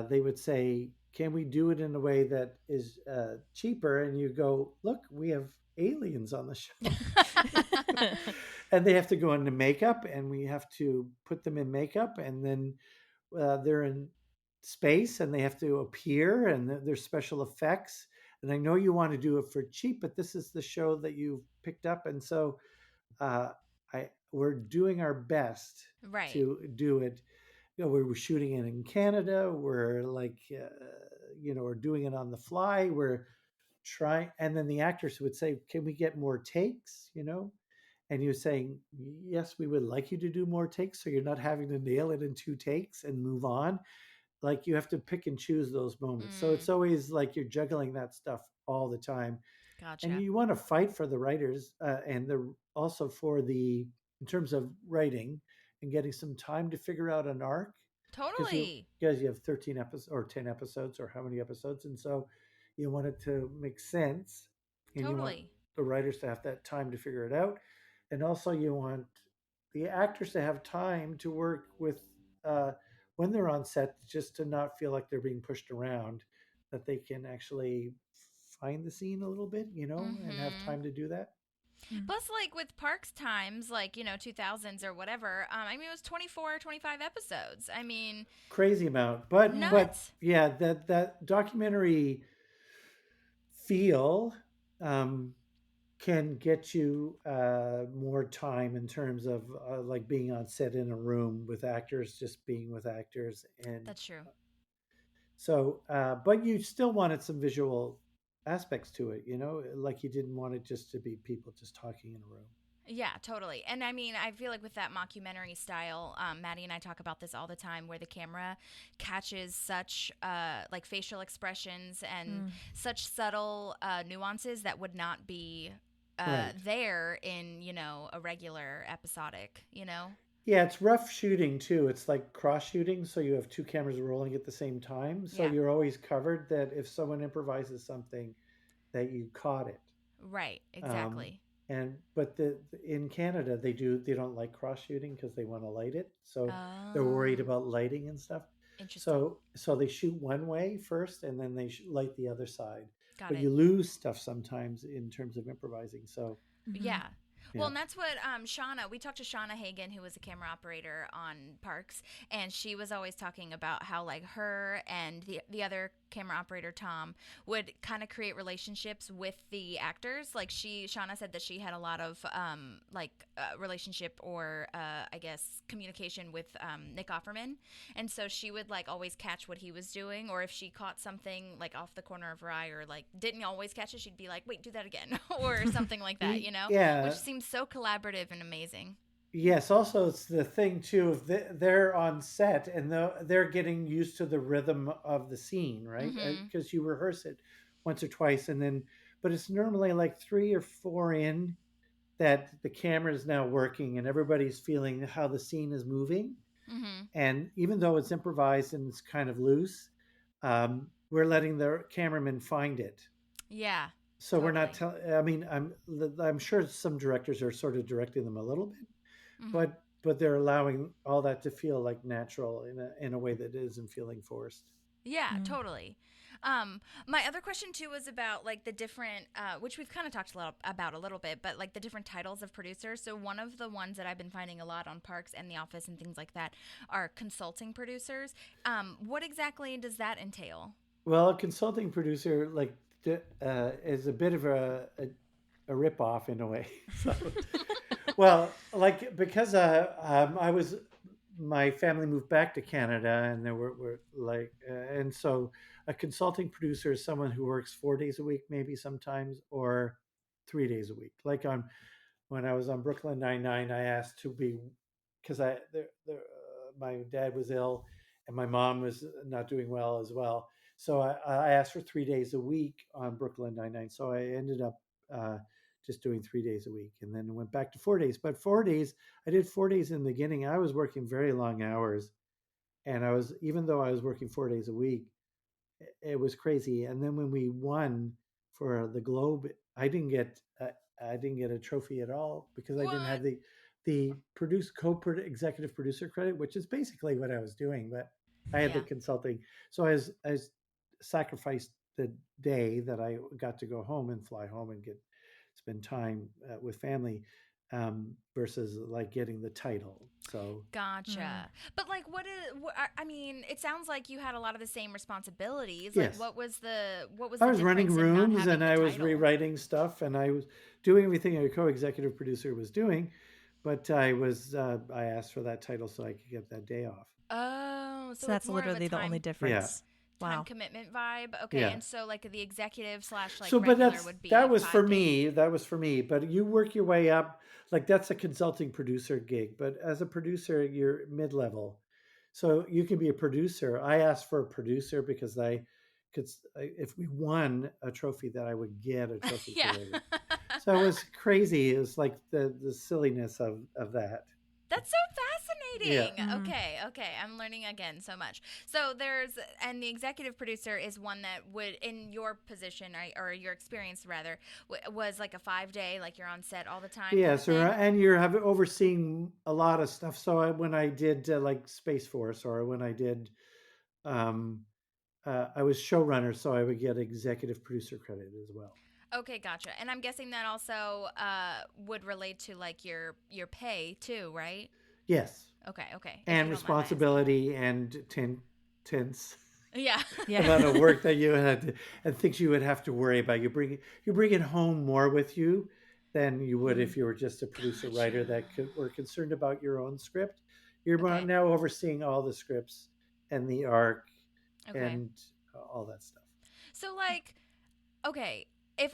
they would say, "Can we do it in a way that is cheaper?" And you go, "Look, we have aliens on the show." And they have to go into makeup, and we have to put them in makeup, and then they're in space, and they have to appear, and there's special effects. And I know you want to do it for cheap, but this is the show that you've picked up, and so uh, we're doing our best Right. to do it. We were shooting it in Canada. We're like, we're doing it on the fly. We're trying, and then the actors would say, "Can we get more takes?" And you're saying, "Yes, we would like you to do more takes, so you're not having to nail it in 2 takes and move on." Like you have to pick and choose those moments. So Mm, it's always like you're juggling that stuff all the time, and gotcha. you want to fight for the writers and the also for the in terms of writing and getting some time to figure out an arc because you Totally. guys you have 13 episodes or 10 episodes or how many episodes, and so you want it to make sense, and you want Totally. the writers to have that time to figure it out, and also you want the actors to have time to work with uh, when they're on set, just to not feel like they're being pushed around, that they can actually find the scene a little bit, and have Mm-hmm. time to do that. Mm. Plus, like with Parks times, like, 2000s or whatever, I mean, it was 24, 25 episodes. I mean, Crazy amount, but nuts. yeah, that documentary feel um, can get you more time in terms of like being on set in a room with actors, just being with actors, and That's true. so, but you still wanted some visual aspects to it, like you didn't want it just to be people just talking in a room. Yeah, totally. And I mean, I feel like with that mockumentary style, Maddie and I talk about this all the time, where the camera catches such like facial expressions and Mm. such subtle nuances that would not be Right. there in a regular episodic. Yeah, it's rough shooting too. It's like cross shooting, so you have two cameras rolling at the same time. So Yeah. you're always covered that if someone improvises something, that you caught it. Right. Um, Exactly. and but in Canada they don't like cross shooting because they want to light it, so they're worried Oh, about lighting and stuff. interesting. So they shoot one way first, and then they light the other side. Got But it. you lose stuff sometimes in terms of improvising. So Hmm. Yeah. Well, yeah, and that's what Shauna, we talked to Shauna Hagen, who was a camera operator on Parks, and she was always talking about how, like, her and the other camera operator, Tom, would kind of create relationships with the actors. Like, Shauna said that she had a lot of, relationship or, I guess, communication with Nick Offerman. And so she would, like, always catch what he was doing, or if she caught something, like, off the corner of her eye, or, like, didn't always catch it, she'd be like, wait, do that again, or something like that, which yeah. seems so collaborative and amazing. Yes, also it's the thing too if they're on set and they're getting used to the rhythm of the scene, right? Mm-hmm. Because you rehearse it once or twice, and then but it's normally like three or four in that the camera is now working and everybody's feeling how the scene is moving. Mm-hmm. And even though it's improvised and it's kind of loose, we're letting the cameraman find it. Yeah, So we're not totally. telling. I mean, I'm sure some directors are sort of directing them a little bit, Mm-hmm. but they're allowing all that to feel like natural in a way that isn't feeling forced. Yeah, Mm. totally. My other question too was about like the different, which we've kind of talked about a little bit, but like the different titles of producers. So one of the ones that I've been finding a lot on Parks and The Office and things like that are consulting producers. What exactly does that entail? Well, a consulting producer is a bit of a rip off in a way. So, well, like because I was my family moved back to Canada, and there were like, and so a consulting producer is someone who works 4 days a week, maybe sometimes, or 3 days a week. Like on when I was on Brooklyn Nine-Nine, I asked to be because my dad was ill and my mom was not doing well as well. So I asked for 3 days a week on Brooklyn Nine-Nine. So I ended up uh, just doing 3 days a week, and then went back to 4 days. But 4 days, I did 4 days in the beginning. I was working very long hours, and I was even though I was working 4 days a week, it was crazy. And then when we won for the Globe, I didn't get a trophy at all because I didn't What? have the executive producer credit, which is basically what I was doing, but I had the Yeah. consulting. So I sacrificed the day that I got to go home and fly home and get spend time with family versus like getting the title. So Mm. Gotcha. But like, I mean, it sounds like you had a lot of the same responsibilities. Like, yes, what was I the was running difference in not rooms having and the I was title? rewriting stuff and I was doing everything a co-executive producer was doing, but I asked for that title so I could get that day off. Oh, So so it's that's more of a literally the only Yeah, difference. time Wow. commitment vibe. Okay, yeah. and so like the executive slash like So, but regular would that be was for 5 days. me. That was for me. But you work your way up. Like that's a consulting producer gig. But as a producer, you're mid level, so you can be a producer. I asked for a producer because I could, if we won a trophy, that I would get a trophy for Yeah. later. So it was crazy. It was like the silliness of that. That's so Yeah. fascinating. Hmm. Okay, okay. I'm learning again so much. So and the executive producer is one that would, in your position or your experience rather, was like a 5 day, like you're on set all the time kind Yeah, of so thing. and you're having overseeing a lot of stuff. So when I did like Space Force or when I did um, I was showrunner, so I would get executive producer credit as well. Okay, gotcha. And I'm guessing that also would relate to like your pay too, right? Yes, Okay, okay. If and you don't mind my asking. responsibility and tense Yeah. Yeah. amount of work that you had and things you would have to worry about. You bring it home more with you than you would Mm. if you were just a producer Gotcha. writer were concerned about your own script. You're Okay. now overseeing all the scripts and the arc Okay. and all that stuff. So like okay, if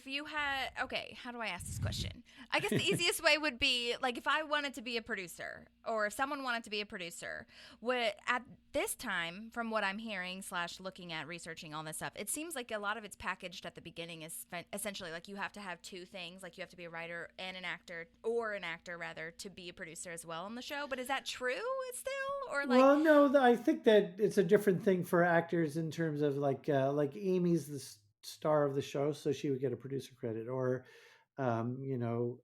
you had, okay, how do I ask this question? I guess the easiest way would be like if I wanted to be a producer or if someone wanted to be a producer, what at this time, from what I'm hearing slash looking at researching all this stuff, it seems like a lot of it's packaged at the beginning is essentially like you have to have two things, like you have to be a writer and an actor, or an actor rather, to be a producer as well on the show. But is that true still, or like? Well, no, I think that it's a different thing for actors in terms of like Amy's the star of the show, so she would get a producer credit, or you know,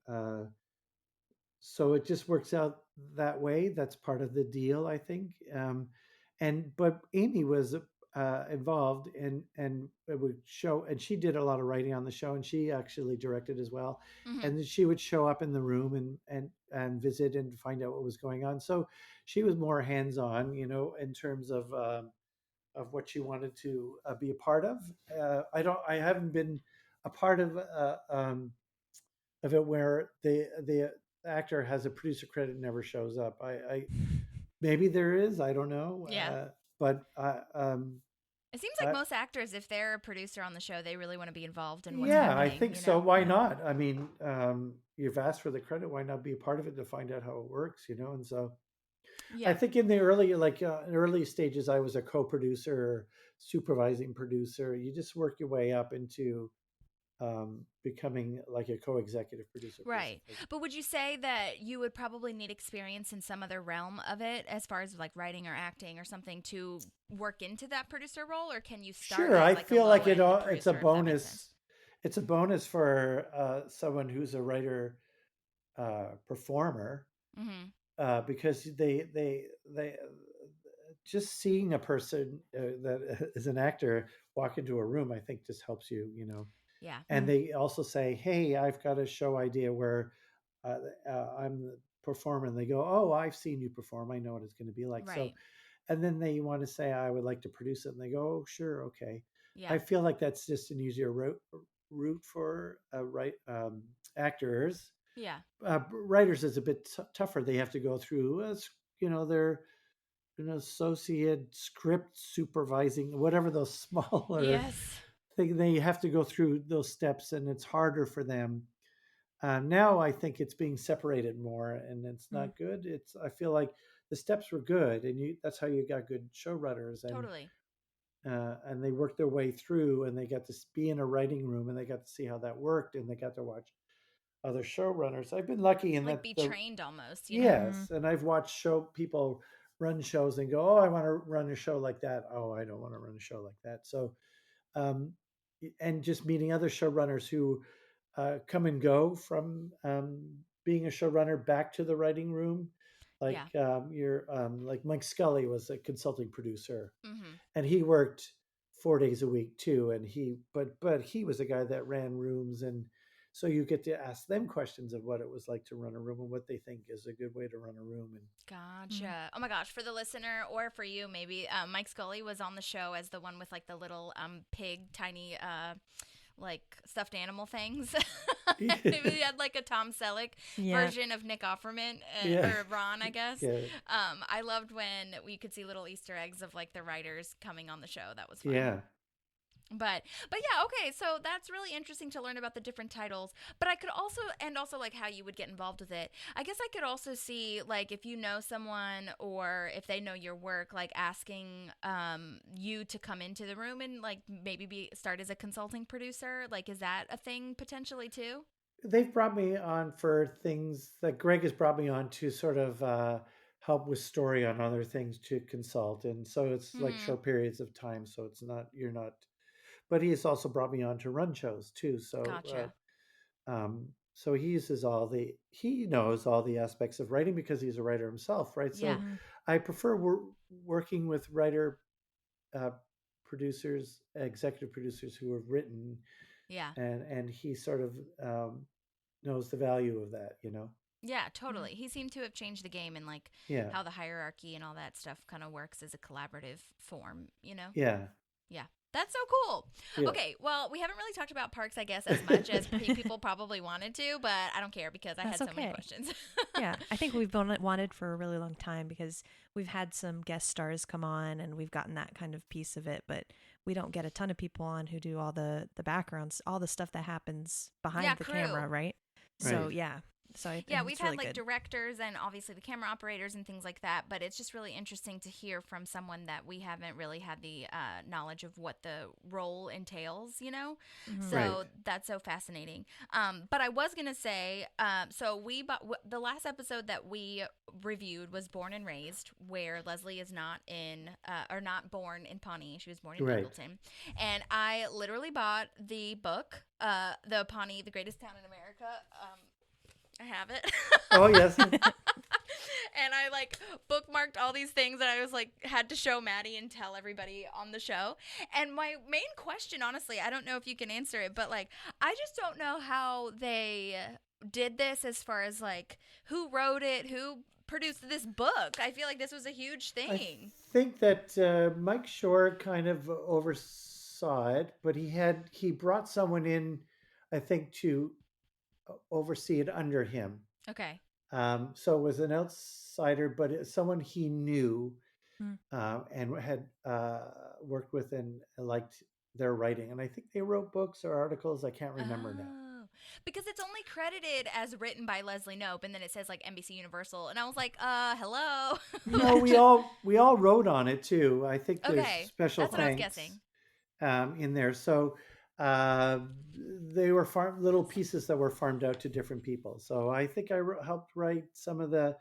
so it just works out that way. That's part of the deal, I think. And but Amy was involved, and it would show, and she did a lot of writing on the show, and she actually directed as well. Mm-hmm. And then she would show up in the room and visit and find out what was going on. So she was more hands on, you know, in terms of what she wanted to be a part of. I haven't been a part of it where the actor has a producer credit and never shows up. I maybe there is. I don't know. Yeah. But It seems like I, most actors, if they're a producer on the show, they really want to be involved in what's yeah, I happening, think you so. know? Why Yeah. not? I mean, you've asked for the credit. Why not be a part of it to find out how it works? You know, and so I Yeah. think in the early early stages, I was a co-producer, or supervising producer. You just work your way up into becoming like a co-executive producer, Right. basically. But would you say that you would probably need experience in some other realm of it as far as like writing or acting or something to work into that producer role? Or can you start Sure, as I like a feel low like end it's a producer, if that makes sense? bonus. It's a bonus for someone who's a writer performer Mm-hmm. because they just seeing a person that is an actor walk into a room, I think, just helps you, you know. Yeah. And they also say, "Hey, I've got a show idea where I'm the performer," and they go, "Oh, I've seen you perform. I know what it's going to be like." So Right. and then they want to say, I would like to produce it, and they go, oh, sure, okay. Yeah. I feel like that's just an easier route for actors. Yeah. Writers is a bit tougher. They have to go through you know, their an associate script supervising, whatever those smaller Yes. thing, they have to go through those steps, and it's harder for them. Now I think it's being separated more, and it's Mm. not good. It's I feel like the steps were good, and that's how you got good showrunners, Totally. and they worked their way through, and they got to be in a writing room, and they got to see how that worked, and they got to watch other showrunners. I've been lucky in Like that be the trained almost, you know? Mm. yes, and I've watched show people run shows and go, oh, I want to run a show like that. Oh, I don't want to run a show like that. So um, and just meeting other showrunners who come and go from being a showrunner back to the writing room. Yeah. Like Mike Scully was a consulting producer, Mm-hmm. and he worked 4 days a week too. And but he was a guy that ran rooms, and so you get to ask them questions of what it was like to run a room and what they think is a good way to run a room. And Mm. Gotcha. Oh my gosh, for the listener or for you, maybe Mike Scully was on the show as the one with like the little pig, tiny like stuffed animal things. Maybe he had like a Tom Selleck Yeah. version of Nick Offerman yeah, or Ron, I guess. yeah, I loved when we could see little Easter eggs of like the writers coming on the show. That was fun. yeah. But yeah, okay. So that's really interesting to learn about the different titles. But I could also and also like how you would get involved with it. I guess I could also see like if you know someone or if they know your work, like asking you to come into the room and like maybe start as a consulting producer. Like is that a thing potentially too? They've brought me on for things that Greg has brought me on to sort of help with story on other things to consult, and so it's like Mhm. short periods of time. So it's not you're not. But he has also brought me on to run shows too. Gotcha. So he knows all the aspects of writing because he's a writer himself, right? Yeah. So Mm. I prefer working with writer uh, producers, executive producers who have written, Yeah. and he sort of knows the value of that, you know. Yeah, Mm. totally. He seemed to have changed the game and like Yeah, how the hierarchy and all that stuff kind of works as a collaborative form, you know? yeah, Yeah. That's so cool. yeah. Okay, well, we haven't really talked about parks, I guess, as much as people probably wanted to, but I don't care because I had That's so many okay. questions. Yeah, I think we've wanted for a really long time because we've had some guest stars come on and we've gotten that kind of piece of it, but we don't get a ton of people on who do all the backgrounds, all the stuff that happens behind Yeah, the crew. camera, right? So Right. yeah, so I Yeah, think we've it's had really like good. directors and obviously the camera operators and things like that, but it's just really interesting to hear from someone that we haven't really had the knowledge of what the role entails, you know? Mhm. So Right. that's so fascinating. But I was going to say, so the last episode that we reviewed was Born and Raised, where Leslie is not in, or not born in Pawnee. She was born in Right. Eagleton. And I literally bought the book, The Pawnee, the Greatest Town in America. I have it. Oh yes. And I like bookmarked all these things that I was like had to show Maddie and tell everybody on the show. And my main question, honestly, I don't know if you can answer it, but like I just don't know how they did this as far as like who wrote it, who produced this book. I feel like this was a huge I thing. think that Mike Shore kind of oversaw it, but he brought someone in, I think, to oversee it under him. Okay. So it was an outsider, but someone he knew Mm. and had worked with and liked their writing. And I think they wrote books or articles. I can't remember now. Oh, because it's only credited as written by Leslie Knope, and then it says like NBC Universal, and I was like, hello. No, we all wrote on it too. I think there's Okay, special that's what I was thanks guessing. in there. So uh, they were little pieces that were farmed out to different people. So I think I helped write some of the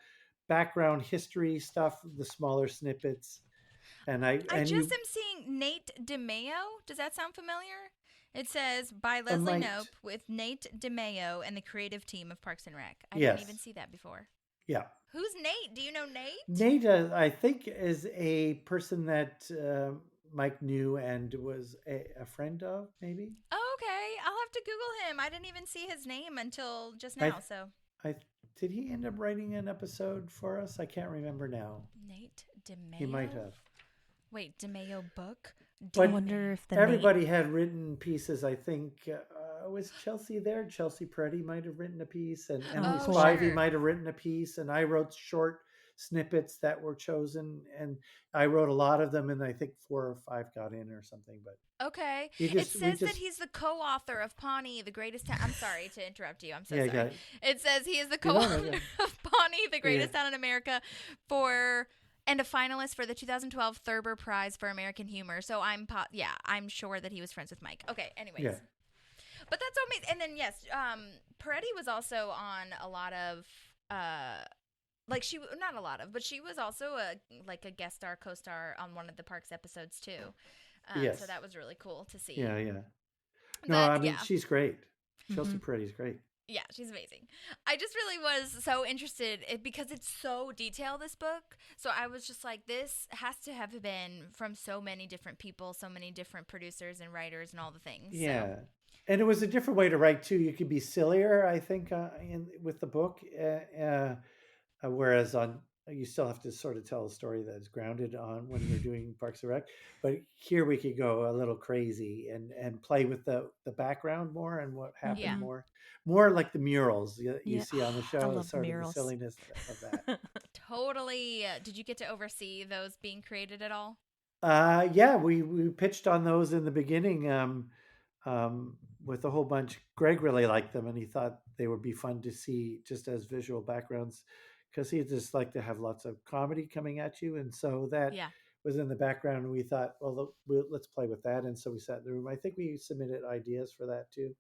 background history stuff, the smaller snippets, and I just you am seeing Nate DeMeo. Does that sound familiar? It says by a Leslie might. Knope with Nate DeMeo and the creative team of Parks and Rec. I didn't even Yes, see that before. yeah. Who's Nate? Do you know Nate? Nate, I think, is a person that Mike knew and was a friend of, maybe. Oh, okay. I'll have to Google him. I didn't even see his name until just I, now. So I did he end up writing an episode for us? I can't remember now. Nate He might DeMeo. have. Wait, DeMeo book. I But wonder if the everybody had written pieces. I think was Chelsea there? Chelsea Peretti might have written a piece, and Emily cool. Spivey Sure. might have written a piece, and I wrote short snippets that were chosen, and I wrote a lot of them, and I think 4 or 5 got in or something. But Okay. you It just we says that just he's the co-author of Pawnee, the greatest town. I'm sorry to interrupt you. I'm so yeah, sorry. got it. It says he is the You know, co-author of Pawnee, the greatest Yeah. town in America, and a finalist for the 2012 Thurber Prize for American Humor. So I'm sure that he was friends with Mike. Okay. Anyways. Yeah. But that's amazing. And then yes, Peretti was also on a lot of like not a lot of, but she was also a guest star, co-star on one of the Parks episodes too. Yes. So that was really cool to see. Yeah, yeah. No, But I mean yeah, she's great. Chelsea Mhm. Peretti's great. yeah, she's amazing. I just really was so interested because it's so detailed, this book. So I was just like, this has to have been from so many different people, so many different producers and writers and all the things. Yeah. And it was a different way to write too. You could be sillier, I think, with the book, whereas on you still have to sort of tell a story that's grounded on when you're doing Parks and Rec. But here we could go a little crazy and play with the background more and what So, happened yeah. more like the murals you Yeah. see on the I show, love sort of the murals. silliness of that. Totally. Did you get to oversee those being created at all? Yeah, we pitched on those in the beginning with a whole bunch. Greg really liked them, and he thought they would be fun to see just as visual backgrounds, because he just liked to have lots of comedy coming at you, and so that Yeah. was in the background. And we thought, well, let's play with that, and so we sat in the room. I think we submitted ideas for that too.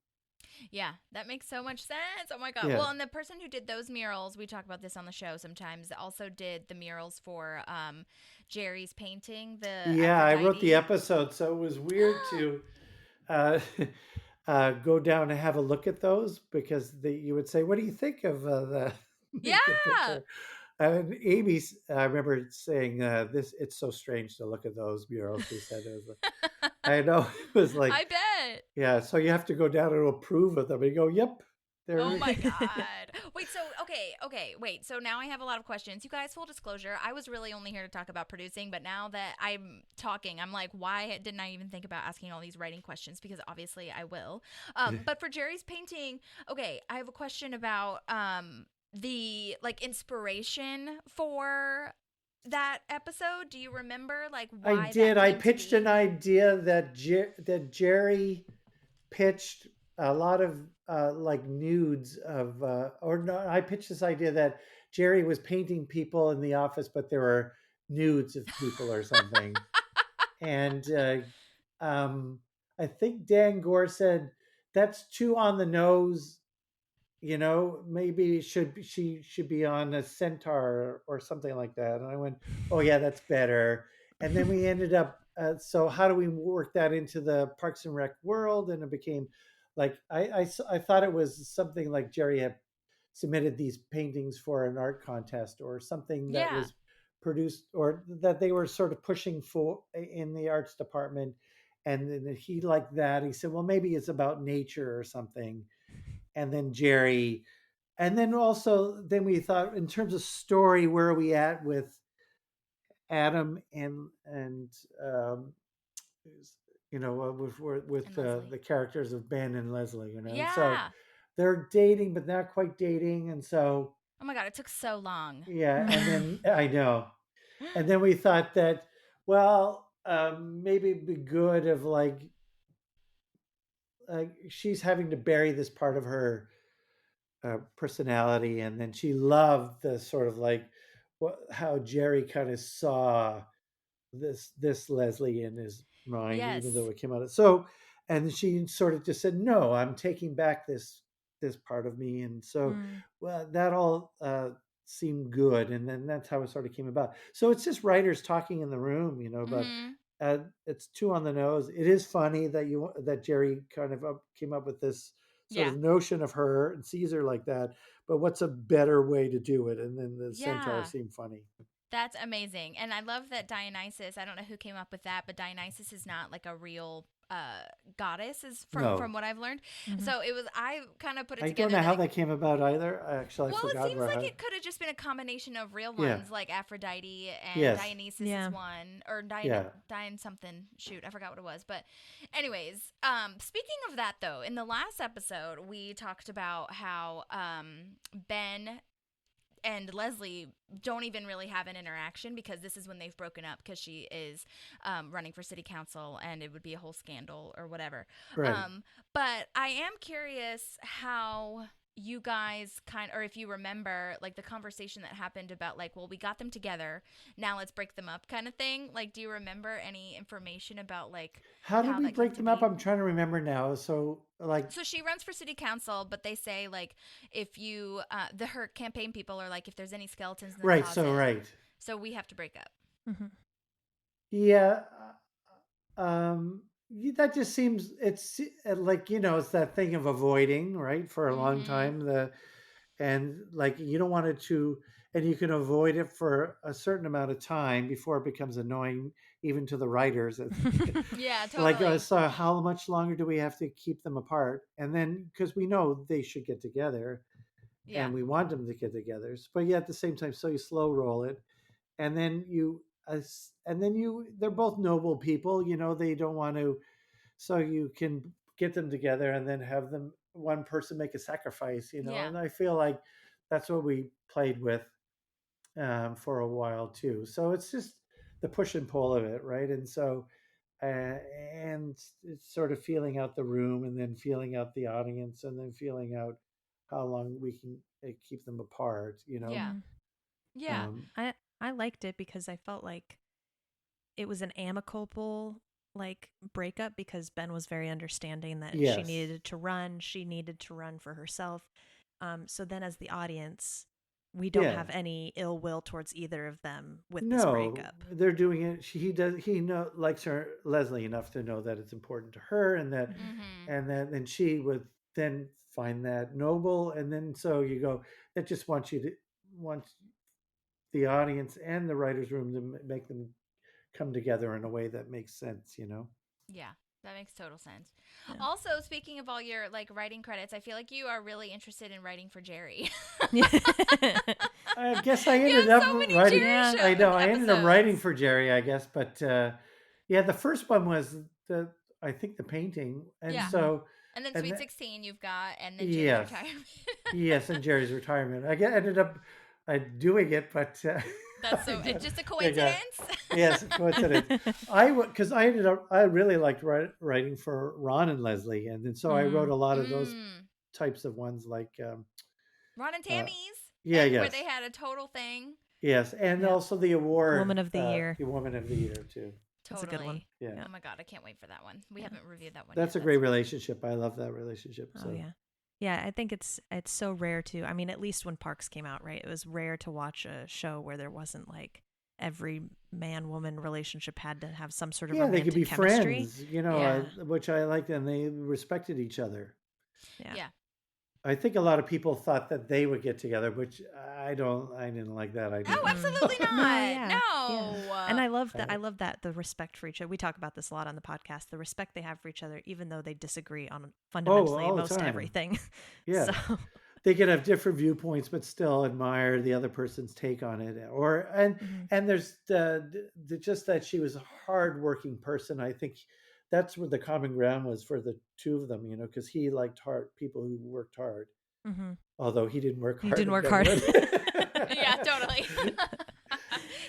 Yeah, that makes so much sense. Oh my God. Yeah. Well, and the person who did those murals, we talk about this on the show sometimes, also did the murals for Jerry's painting. Yeah, I wrote the Aphrodite. episode, so it was weird to uh, go down and have a look at those, because you would say, "What do you think of the Yeah. the picture?" And Amy, I remember saying, "This it's so strange to look at those murals." She said, "It was like, I know it was like, I bet. yeah." So you have to go down and approve of them. And you go, "Yep, Oh they're." my God. Wait, so, okay, wait. So now I have a lot of questions. You guys, full disclosure, I was really only here to talk about producing, but now that I'm talking, I'm like, why didn't I even think about asking all these writing questions? Because obviously I will. But for Jerry's painting, okay, I have a question about the like inspiration for that episode? Do you remember like I why did. that I came to pitched an be? idea that that Jerry pitched a lot of like nudes of, or no, I pitched this idea that Jerry was painting people in the office, but there were nudes of people or something. And um, I think Dan Gore said that's too on the nose. Maybe she should be on a centaur or something like that. And I went, oh yeah, that's better. And then we ended up. So how do we work that into the Parks and Rec world? And it became like I thought it was something like Jerry had submitted these paintings for an art contest or something that Yeah. was produced or that they were sort of pushing for in the arts department. And then he liked that. He said, well, maybe it's about nature or something. And then Jerry, and then also then we thought in terms of story, where are we at with Adam and um, with And Leslie. the characters of Ben and Leslie, and so Yeah. they're dating but not quite dating, and so Oh my god, it took so long. yeah, and Mhm. then I know, and then we thought that well, maybe it'd be good of like she's having to bury this part of her personality, and then she loved the sort of like how Jerry kind of saw this Leslie in his mind, even though Yes. it came out. So, and she sort of just said, "No, I'm taking back this part of me," and so Mm. well, that all seemed good, and then that's how it sort of came about. So it's just writers talking in the room, but Mhm. it's too on the nose. It is funny that Jerry kind of came up with this sort Yeah. of notion of her and sees her like that. But what's a better way to do it? And then the centaur Yeah. seemed funny. That's amazing. And I love that Dionysus, I don't know who came up with that, but Dionysus is not like a real goddess is from No, what I've learned. Mhm. So it was I kind of put it I don't together know that how that came about either. Actually, I well, it forgot seems about like how. it could have just been a combination of real Yeah. ones like Aphrodite and Yes. Dionysus is Yeah. one or Yeah. Diane something. Shoot, I forgot what it was. But anyways, speaking of that though, in the last episode we talked about how Ben and Leslie don't even really have an interaction because this is when they've broken up because she is running for city council and it would be a whole scandal or whatever. Right. But I am curious how you guys or if you remember like the conversation that happened about like, well, we got them together, now let's break them up kind of thing. Like, do you remember any information about like How did how we that came break to them up? be? I'm trying to remember now. So, like, So she runs for city council, but they say like if you her campaign people are like if there's any skeletons in the right. So, closet, right. so we have to break up. Mhm. Yeah. That just seems like it's that thing of avoiding, right, for a long Mm-hmm. time. And like you don't want it to, and you can avoid it for a certain amount of time before it becomes annoying, even to the writers. Yeah, Like, totally. so how much longer do we have to keep them apart? And then because we know they should get together, Yeah. and we want them to get together, but yeah, at the same time, so you slow roll it, and then they're both noble people, they don't want to, so you can get them together and then have them one person make a sacrifice, Yeah. and I feel like that's what we played with for a while too. So it's just the push and pull of it, right? And so and it's sort of feeling out the room and then feeling out the audience and then feeling out how long we can keep them apart. Yeah. Mhm. Yeah. um, I liked it because I felt like it was an amicable like breakup because Ben was very understanding that she yes. needed to run, she needed to run for herself. So then as the audience, we don't Yeah. have any ill will towards either of them with this No, breakup. they're doing it. He likes her Leslie enough to know that it's important to her, and that Mhm. Mm-hmm. and that and she would then find that noble, and then so you go. That just wants the audience and the writers' room to make them come together in a way that makes sense. Yeah. That makes total sense. Yeah. Also, speaking of all your like writing credits, I feel like you are really interested in writing for Jerry. I guess I You ended have up so many writing. Jerry Yeah. I know I ended up writing episodes. for Jerry, I guess, but yeah, the first one was the I think the painting, and Yeah. Mhm. so And then and Sweet th- 16 you've got, and then Jerry's yes, retirement. yes, and Jerry's retirement. Ended up doing it, but That's so. I It's got- just a I got- coincidence. yes, a coincidence. Because I ended up I really liked writing for Ron and Leslie, and then so I wrote Mm. a lot of those Mm. types of ones like Ron and uh, Tammy's, yeah, and where they yes, had a total thing. yes, and Yeah. also the award, Woman of the Year. the Woman of the Year too. That's a good one. Totally. Yeah, Yeah. Oh my god, I can't wait for that one. We Yeah. haven't reviewed that one that's yet. a great relationship. I love that relationship. Oh So yeah. Yeah, I think it's so rare to. I mean, at least when Parks came out, right? It was rare to watch a show where there wasn't like every man woman relationship had to have some sort of yeah, they could be romantic chemistry. friends, Yeah. which I liked, and they respected each other. Yeah. Yeah. I think a lot of people thought that they would get together, which I don't. I didn't like that idea. Oh, absolutely not. No, yeah. No. Yeah. And I love that. I- I love that the respect for each other. We talk about this a lot on the podcast. The respect they have for each other, even though they disagree on fundamentally all the most time. everything. Yeah. So They could have different viewpoints, but still admire the other person's take on it. Mhm. And there's just that she was a hardworking person. I think that's where the common ground was for the two of them, because he liked people who worked hard. Mhm. Although he didn't work He hard. didn't in work hard. Deadwood. Yeah, totally.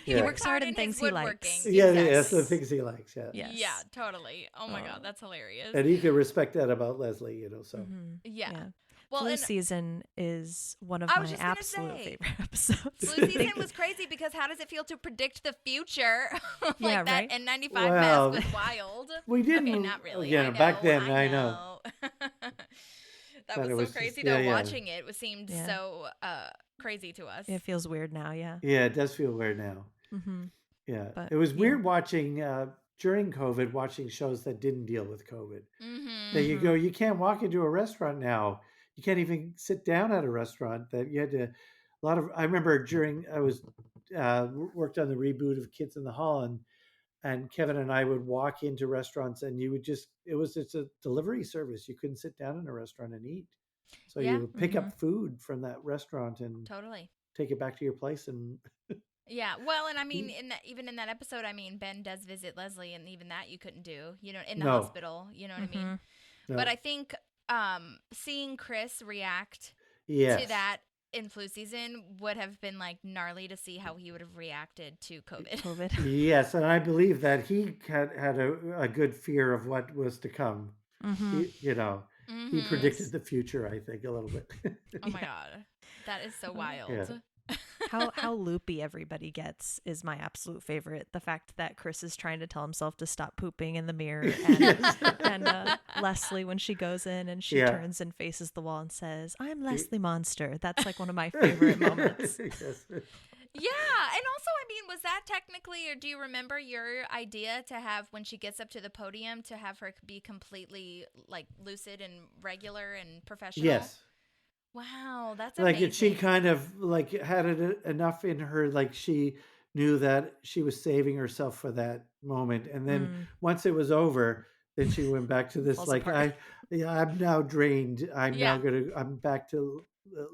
He works hard in his things he likes. woodworking. Yeah, Exactly. that's the things he likes. Yeah, Yes. Yeah, totally. Oh my god, Oh. that's hilarious. and he could respect that about Leslie. So Mhm. Yeah. Well, Flu and season is one of I my was just gonna absolute say, favorite episodes. flu season was crazy because how does it feel to predict the future like Yeah, that right? N95 Well, mask was wild. we didn't. Okay, not really. Yeah, I back know, then, I know. That But was it so was just- crazy yeah, though. yeah. Watching it seemed Yeah. so crazy to us. It feels weird now, yeah. Yeah, it does feel weird now. Mm-hmm. Yeah, But, it was yeah. weird watching during COVID, watching shows that didn't deal with COVID. Mm-hmm. That you go, you can't walk into a restaurant now. You can't even sit down at a restaurant. That you had to. A lot of. I remember during I was worked on the reboot of Kids in the Hall, and Kevin and I would walk into restaurants, and you would just. It was just a delivery service. You couldn't sit down in a restaurant and eat. So Yeah. you would pick up food from that restaurant and Totally. take it back to your place and. Yeah, well, and I mean, even in that episode, I mean, Ben does visit Leslie, and even that you couldn't do, in the No. hospital. You know what I mean? Mhm. No. But I think seeing Chris react Yes. to that in flu season would have been like gnarly to see how he would have reacted to COVID. COVID. Yes, and I believe that he had a good fear of what was to come. Mm-hmm. He Mhm. predicted the future, I think, a little bit. Oh my god, that is so wild. Yeah. How loopy everybody gets is my absolute favorite. The fact that Chris is trying to tell himself to stop pooping in the mirror, and, Yes. and Leslie, when she goes in and she Yeah. turns and faces the wall and says, "I'm Leslie Monster." That's like one of my favorite moments. Yes. Yeah, and also, I mean, was that technically, or do you remember your idea to have when she gets up to the podium to have her be completely like lucid and regular and professional? Yes. Wow, that's Like amazing. she kind of like had it enough in her, like she knew that she was saving herself for that moment, and then once it was over, then she went back to this Falls like apart. I'm now drained. Yeah. I'm back to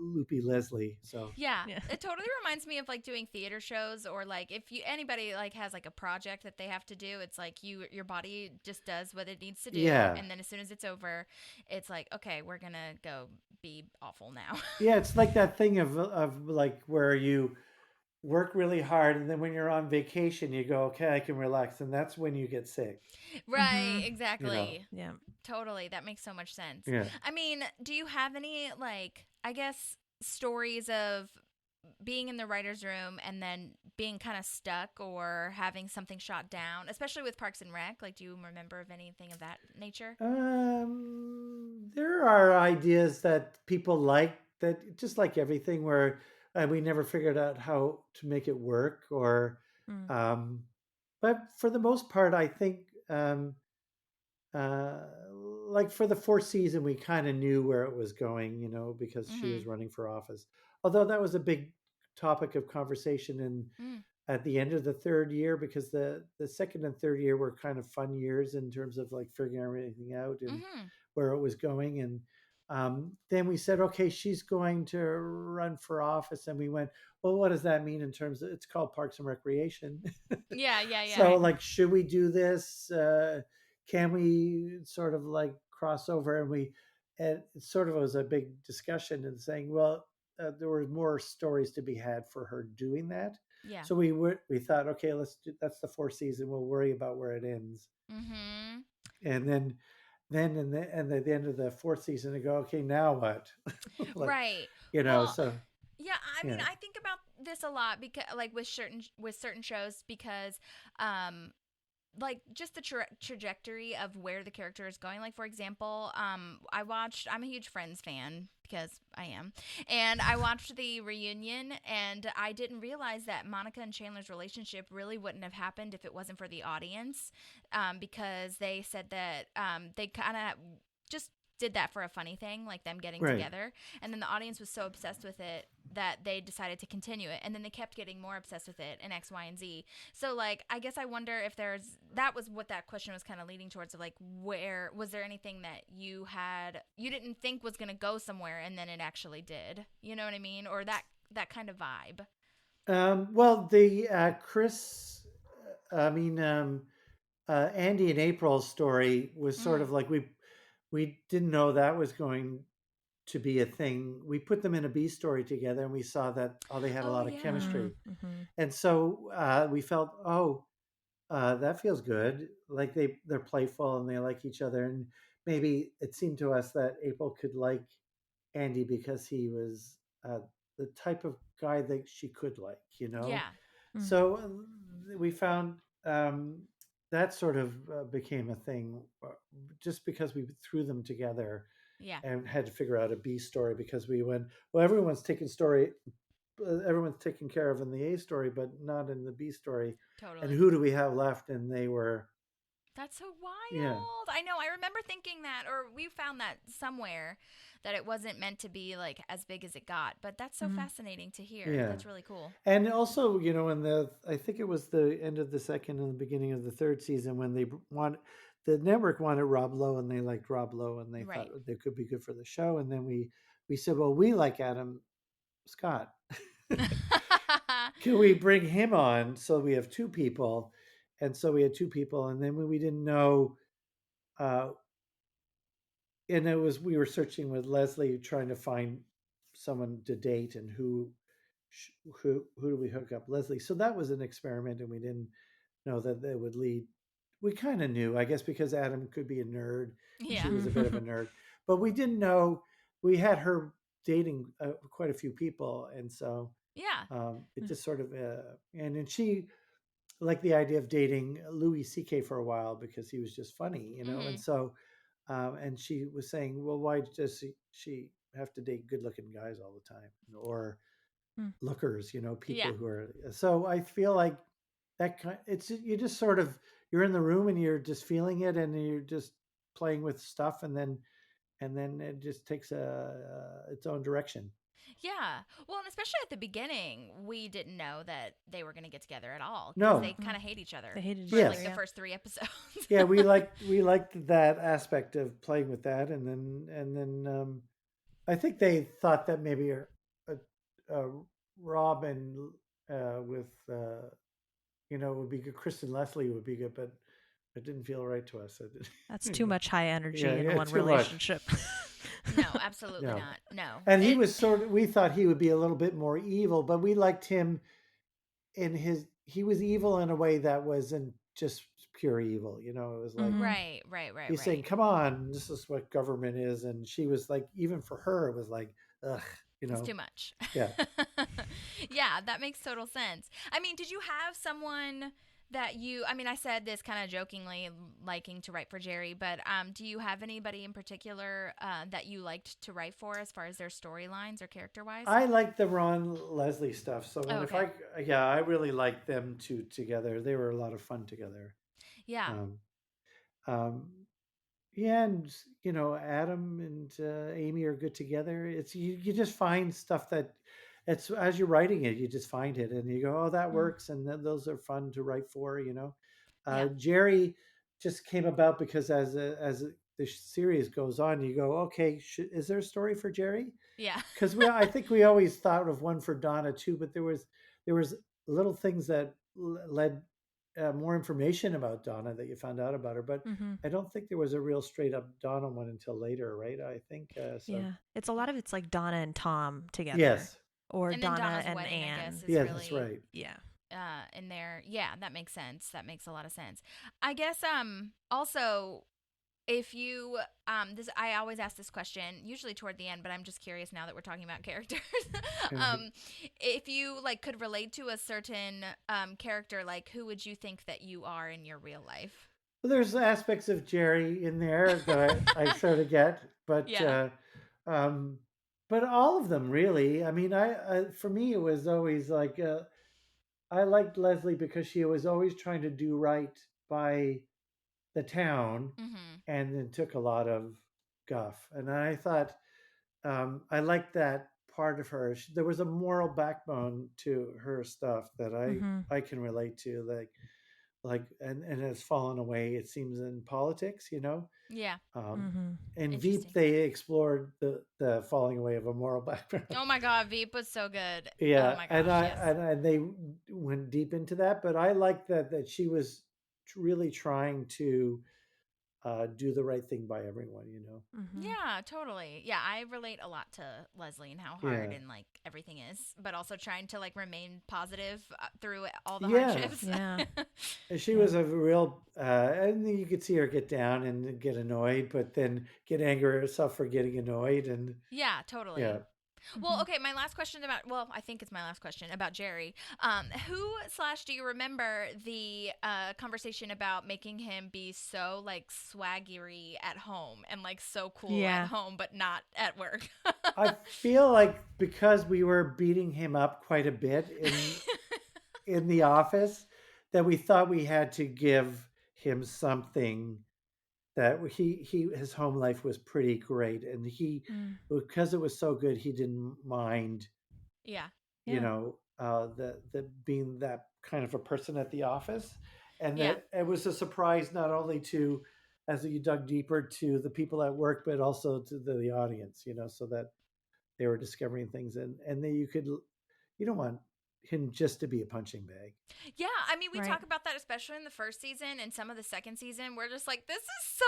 loopy Leslie. So Yeah, Yeah. it totally reminds me of like doing theater shows, or like if anybody like has like a project that they have to do, it's like your body just does what it needs to do, Yeah. and then as soon as it's over, it's like, okay, we're gonna go be awful now. yeah, it's like that thing of like where you work really hard, and then when you're on vacation, you go, okay, I can relax, and that's when you get sick. Right, Mhm. exactly. Yeah. Totally, that makes so much sense. Yeah. I mean, do you have any like, I guess, stories of being in the writer's room and then being kind of stuck or having something shot down, especially with Parks and Rec? Like, do you remember of anything of that nature? There are ideas that people like, that just like everything, where we never figured out how to make it work, or Mm. but for the most part, I think uh, like for the fourth season, we kind of knew where it was going, because she was running for office. Although that was a big topic of conversation Mm. at the end of the third year, because the second and third year were kind of fun years in terms of like figuring everything out and Mm-hmm. where it was going. And then we said, okay, she's going to run for office. And we went, well, what does that mean in terms of, it's called Parks and Recreation. Yeah, yeah, yeah. So like, should we do this? Can we sort of like cross over? And it sort of was a big discussion and saying, well, there were more stories to be had for her doing that. Yeah. So we thought, okay, that's the fourth season. We'll worry about where it ends. Mm-hmm. And then at the end of the fourth season, they go, okay, now what? Like, Right. you know, Well, so yeah, I mean, yeah, I think about this a lot because like with certain shows because like just the trajectory of where the character is going. Like for example, I'm a huge Friends fan because I am, and I watched the reunion, and I didn't realize that Monica and Chandler's relationship really wouldn't have happened if it wasn't for the audience, because they said that they kind of just did that for a funny thing, like them getting right. together, and then the audience was so obsessed with it that they decided to continue it, and then they kept getting more obsessed with it in X, Y, and Z. So like I guess I wonder if that was what that question was kind of leading towards, of like, where was there anything that you didn't think was going to go somewhere and then it actually did, you know what I mean, or that kind of vibe. Well, the Chris, I mean, Andy and April's story was sort Mm. of like we didn't know that was going to be a thing. We put them in a B story together, and we saw that they had a Oh lot of yeah. chemistry, Mm-hmm. and so we felt, that feels good. Like they're playful and they like each other, and maybe it seemed to us that April could like Andy because he was the type of guy that she could like, you know. Yeah. So we found um, that sort of became a thing, just because we threw them together Yeah. and had to figure out a B story, because we went, well, everyone's taken care of in the A story, but not in the B story. And Totally. who do we have left? And they were, That's so yeah, wild. I know. I remember thinking that, or we found that somewhere, that it wasn't meant to be like as big as it got. But that's so Mm-hmm. fascinating to hear. yeah. That's really cool. And also, I think it was the end of the second and the beginning of the third season when the network wanted Rob Lowe, and they liked Rob Lowe, and they thought Right. they could be good for the show. And then we said, well, we like Adam Scott. Can we bring him on? So we have two people. And so we had two people. And then when we didn't know, uh, and it was, we were searching with Leslie trying to find someone to date, and who do we hook up? Leslie. So that was an experiment, and we didn't know that it would lead. We kind of knew, I guess, because Adam could be a nerd and she Yeah. was a bit of a nerd, but we didn't know. We had her dating quite a few people, and so Yeah. it just sort of and she liked the idea of dating Louis C.K. for a while because he was just funny, and Mhm. so and she was saying, well, why does she have to date good-looking guys all the time, or lookers, Yeah. people who are. So I feel like it's, you just sort of, you're in the room and you're just feeling it, and you're just playing with stuff, and then it just takes its own direction. Yeah. Well, and especially at the beginning, we didn't know that they were going to get together at all because they No. kind of hate each other They hated each for other, like the Yes. yeah. first 3 episodes. Yeah, we liked that aspect of playing with that, and then I think they thought that maybe uh, Rob and with would be good. Kristen Leslie would be good, but it didn't feel right to us. That's too much high Yeah, energy in yeah, one too much. relationship. No, absolutely No, not. No. and he was we thought he would be a little bit more evil, but we liked him he was evil in a way that wasn't just pure evil. It was like Hmm. Right, right, right, he's saying, right. "Come on, this is what government is," and she was like, even for her, it was like, ugh, It's too much. yeah. Yeah, that makes total sense. I mean, did you have someone that I mean, I said this kind of jokingly, liking to write for Jerry, but do you have anybody in particular that you liked to write for as far as their storylines or character wise? I like the Ron Leslie stuff. So Oh, okay. I really liked them two together. They were a lot of fun together. Yeah. Um, um, yeah, and Adam and Amy are good together. It's you just find stuff that it's, as you're writing it, you just find it and you go, oh, that Mm. works, and then those are fun to write for. Yeah. Jerry just came about because the series goes on, you go, okay, is there a story for Jerry? Yeah. Because I think we always thought of one for Donna too, but there was little things that led more information about Donna that you found out about her, but Hmm. I don't think there was a real straight up Donna one until later, right? I think so. Yeah. It's a lot of it's like Donna and Tom together, Yes, or And then Donna Donna's and wedding, I guess, Anne. is yeah, that's really right. Yeah. in there. Yeah, that makes sense. That makes a lot of sense. I guess also if you this I always ask this question usually toward the end, but I'm just curious now that we're talking about characters. um if you like could relate to a certain character, like who would you think that you are in your real life? Well, there's aspects of Jerry in there that I sort of get, Yeah. um, but all of them really. I mean, I for me it was always like I liked Leslie because she was always trying to do right by the town, Mhm. and then took a lot of guff. And I thought I liked that part of her. There was a moral backbone to her stuff that Mm-hmm. I can relate to, like and has fallen away. It seems in politics, you know. Yeah. Um, Mm-hmm. in Veep, Interesting. they explored the falling away of a moral background. Oh my god, Veep was so good. Oh Yeah, my and gosh, yes. they went deep into that, but I like that she was really trying to do the right thing by everyone, you know. Mm-hmm. Yeah, totally. Yeah, I relate a lot to Leslie and how hard Yeah, and like everything is, but also trying to like remain positive through all the yeah. hardships. Yeah. She Yeah. was a real, and you could see her get down and get annoyed, but then get angry at herself for getting annoyed, and Yeah, yeah. totally. Well, Mm-hmm. okay, my last question about, well, I think it's my last question about Jerry. Who slash do you remember the conversation about making him be so like swaggery at home and like so cool at Yeah. home but not at work? I feel like because we were beating him up quite a bit in the office, that we thought we had to give him something that he his home life was pretty great, and he Mm. because it was so good he didn't mind, Yeah. you Yeah. know, the being that kind of a person at the office, and Yeah. that it was a surprise not only to as you dug deeper to the people at work, but also to the audience, you know, so that they were discovering things, and then you don't want him just to be a punching bag. Yeah, I mean, we Right. talk about that especially in the first season and some of the second season. We're just like, this is so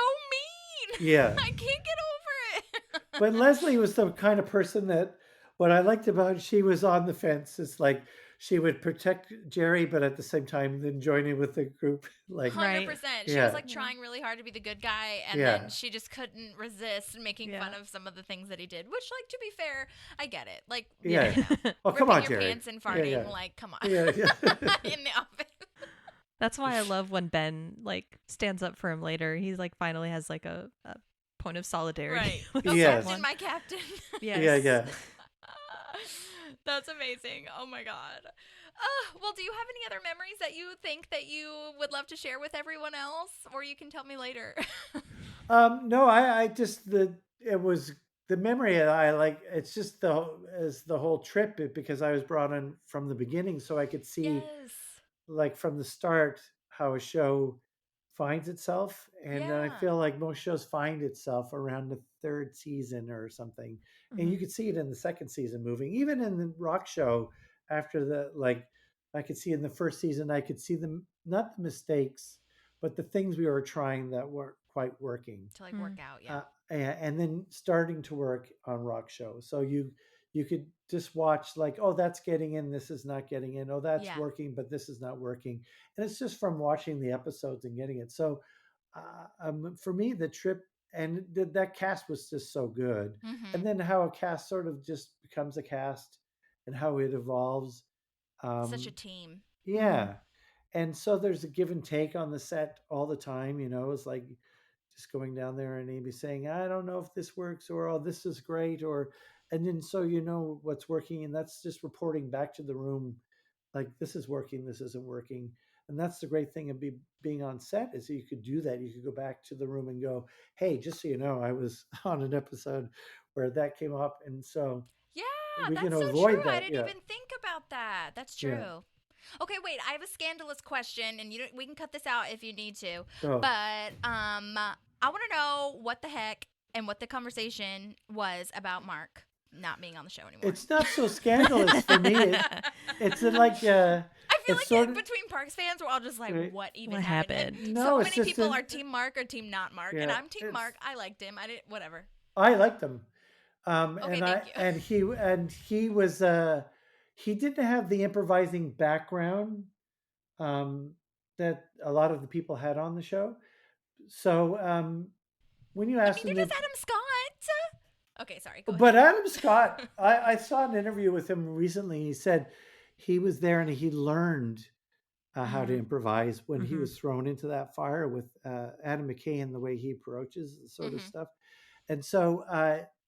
mean. Yeah. I can't get over But it. Leslie was the kind of person that what I liked about she was on the fence. It's like she would protect Jerry, but at the same time then join in with the group. Like, 100%. She was yeah, like Yeah. trying really hard to be the good guy, and then yeah, she just couldn't resist making Yeah. fun of some of the things that he did, which, like, to be fair, I get it. Like, yeah. you know, Oh, come ripping on, your Jerry. pants and Yeah, farting, yeah, like, come on. yeah, yeah. In the office. That's why I love when Ben like stands up for him later. He's like finally has like a point of solidarity Right. with Oh, Yes. Captain, someone. my captain. Yes. Yeah, yeah. That's amazing. Oh my god. Well, do you have any other memories that you think that you would love to share with everyone else, or you can tell me later? No, I just it was the memory that I like. It's just the whole trip because I was brought in from the beginning, so I could see Yes. like from the start how a show finds itself, and I Yeah. feel like most shows find itself around the third season or something, and Mm-hmm. you could see it in the second season moving, even in the rock show after the like I could see in the first season I could see them not the mistakes but the things we were trying that weren't quite working, To like work out, yeah. uh, and then starting to work on rock show. So you could just watch like, oh, that's getting in, this is not getting in. Oh, that's Yeah. working, but this is not working. And it's just from watching the episodes and getting it. So for me, the trip and that cast was just so good. And Mhm. then how a cast sort of just becomes a cast and how it evolves. Such a Um, team. Mm-hmm. yeah. And so there's a give and take on the set all the time. You know, it's like just going down there and Amy saying, I don't know if this works, or oh, this is great, or and then so you know what's working, and that's just reporting back to the room like this is working, this isn't working. And that's the great thing of being on set is that you could do that. You could go back to the room and go, hey, just so you know, I was on an episode where that came up. And so Yeah, we can that's so true. avoid I that. didn't Yeah. even think about that. That's Yeah. true. Okay, wait. I have a scandalous question, and you don't, we can cut this out if you need to. Oh, But I want to know what the heck and what the conversation was about Mark not being on the show anymore. it's not so scandalous for me. It's like I feel it's like sort of between Parks fans, we're all just like, Right. what even What happened? happened? And no, so it's many just people are Team Mark or Team not Mark, and yeah, I'm Team Mark. I liked him. I didn't. Whatever. I liked him. Okay, And thank you. he was he didn't have the improvising background um, that a lot of the people had on the show. So when you I asked mean, him neither to, does Adam Scott. Okay, sorry. Go but ahead. Adam Scott, I saw an interview with him recently. He said he was there and he learned how to improvise when he was thrown into that fire with Adam McKay and the way he approaches the sort of stuff. And so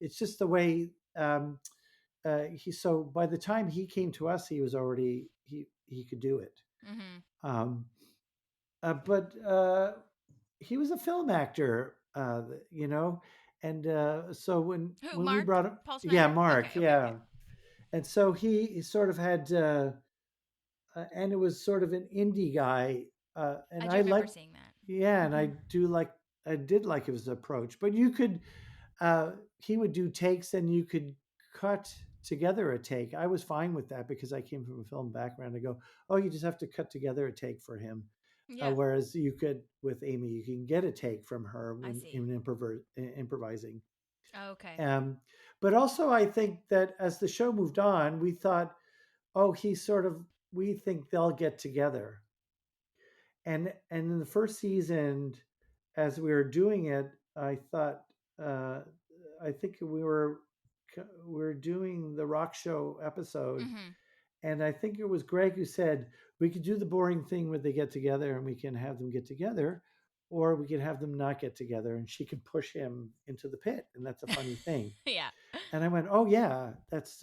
it's just the way he. So by the time he came to us, he was already he could do it. Um, but he was a film actor, you know, and so Who? when we Mark? brought him, Paul yeah, Schneider? Mark, Okay, okay, yeah, okay. and so he sort of had, and it was sort of an indie guy, I and do I remember like, seeing that. yeah, and I did like his approach, but you could, he would do takes, and you could cut together a take. I was fine with that because I came from a film background. I go, oh, you just have to cut together a take for him. Yeah, Whereas you could with Amy, you can get a take from her I when see. in improvising. Okay. Um, but also, I think that as the show moved on, we thought, oh, we think they'll get together. And in the first season, as we were doing it, I thought, uh, I think we were doing the rock show episode, Mm-hmm. and I think it was Greg who said we could do the boring thing where they get together and we can have them get together, or we could have them not get together and she could push him into the pit. And that's a funny thing. Yeah, And I went, oh, yeah, that's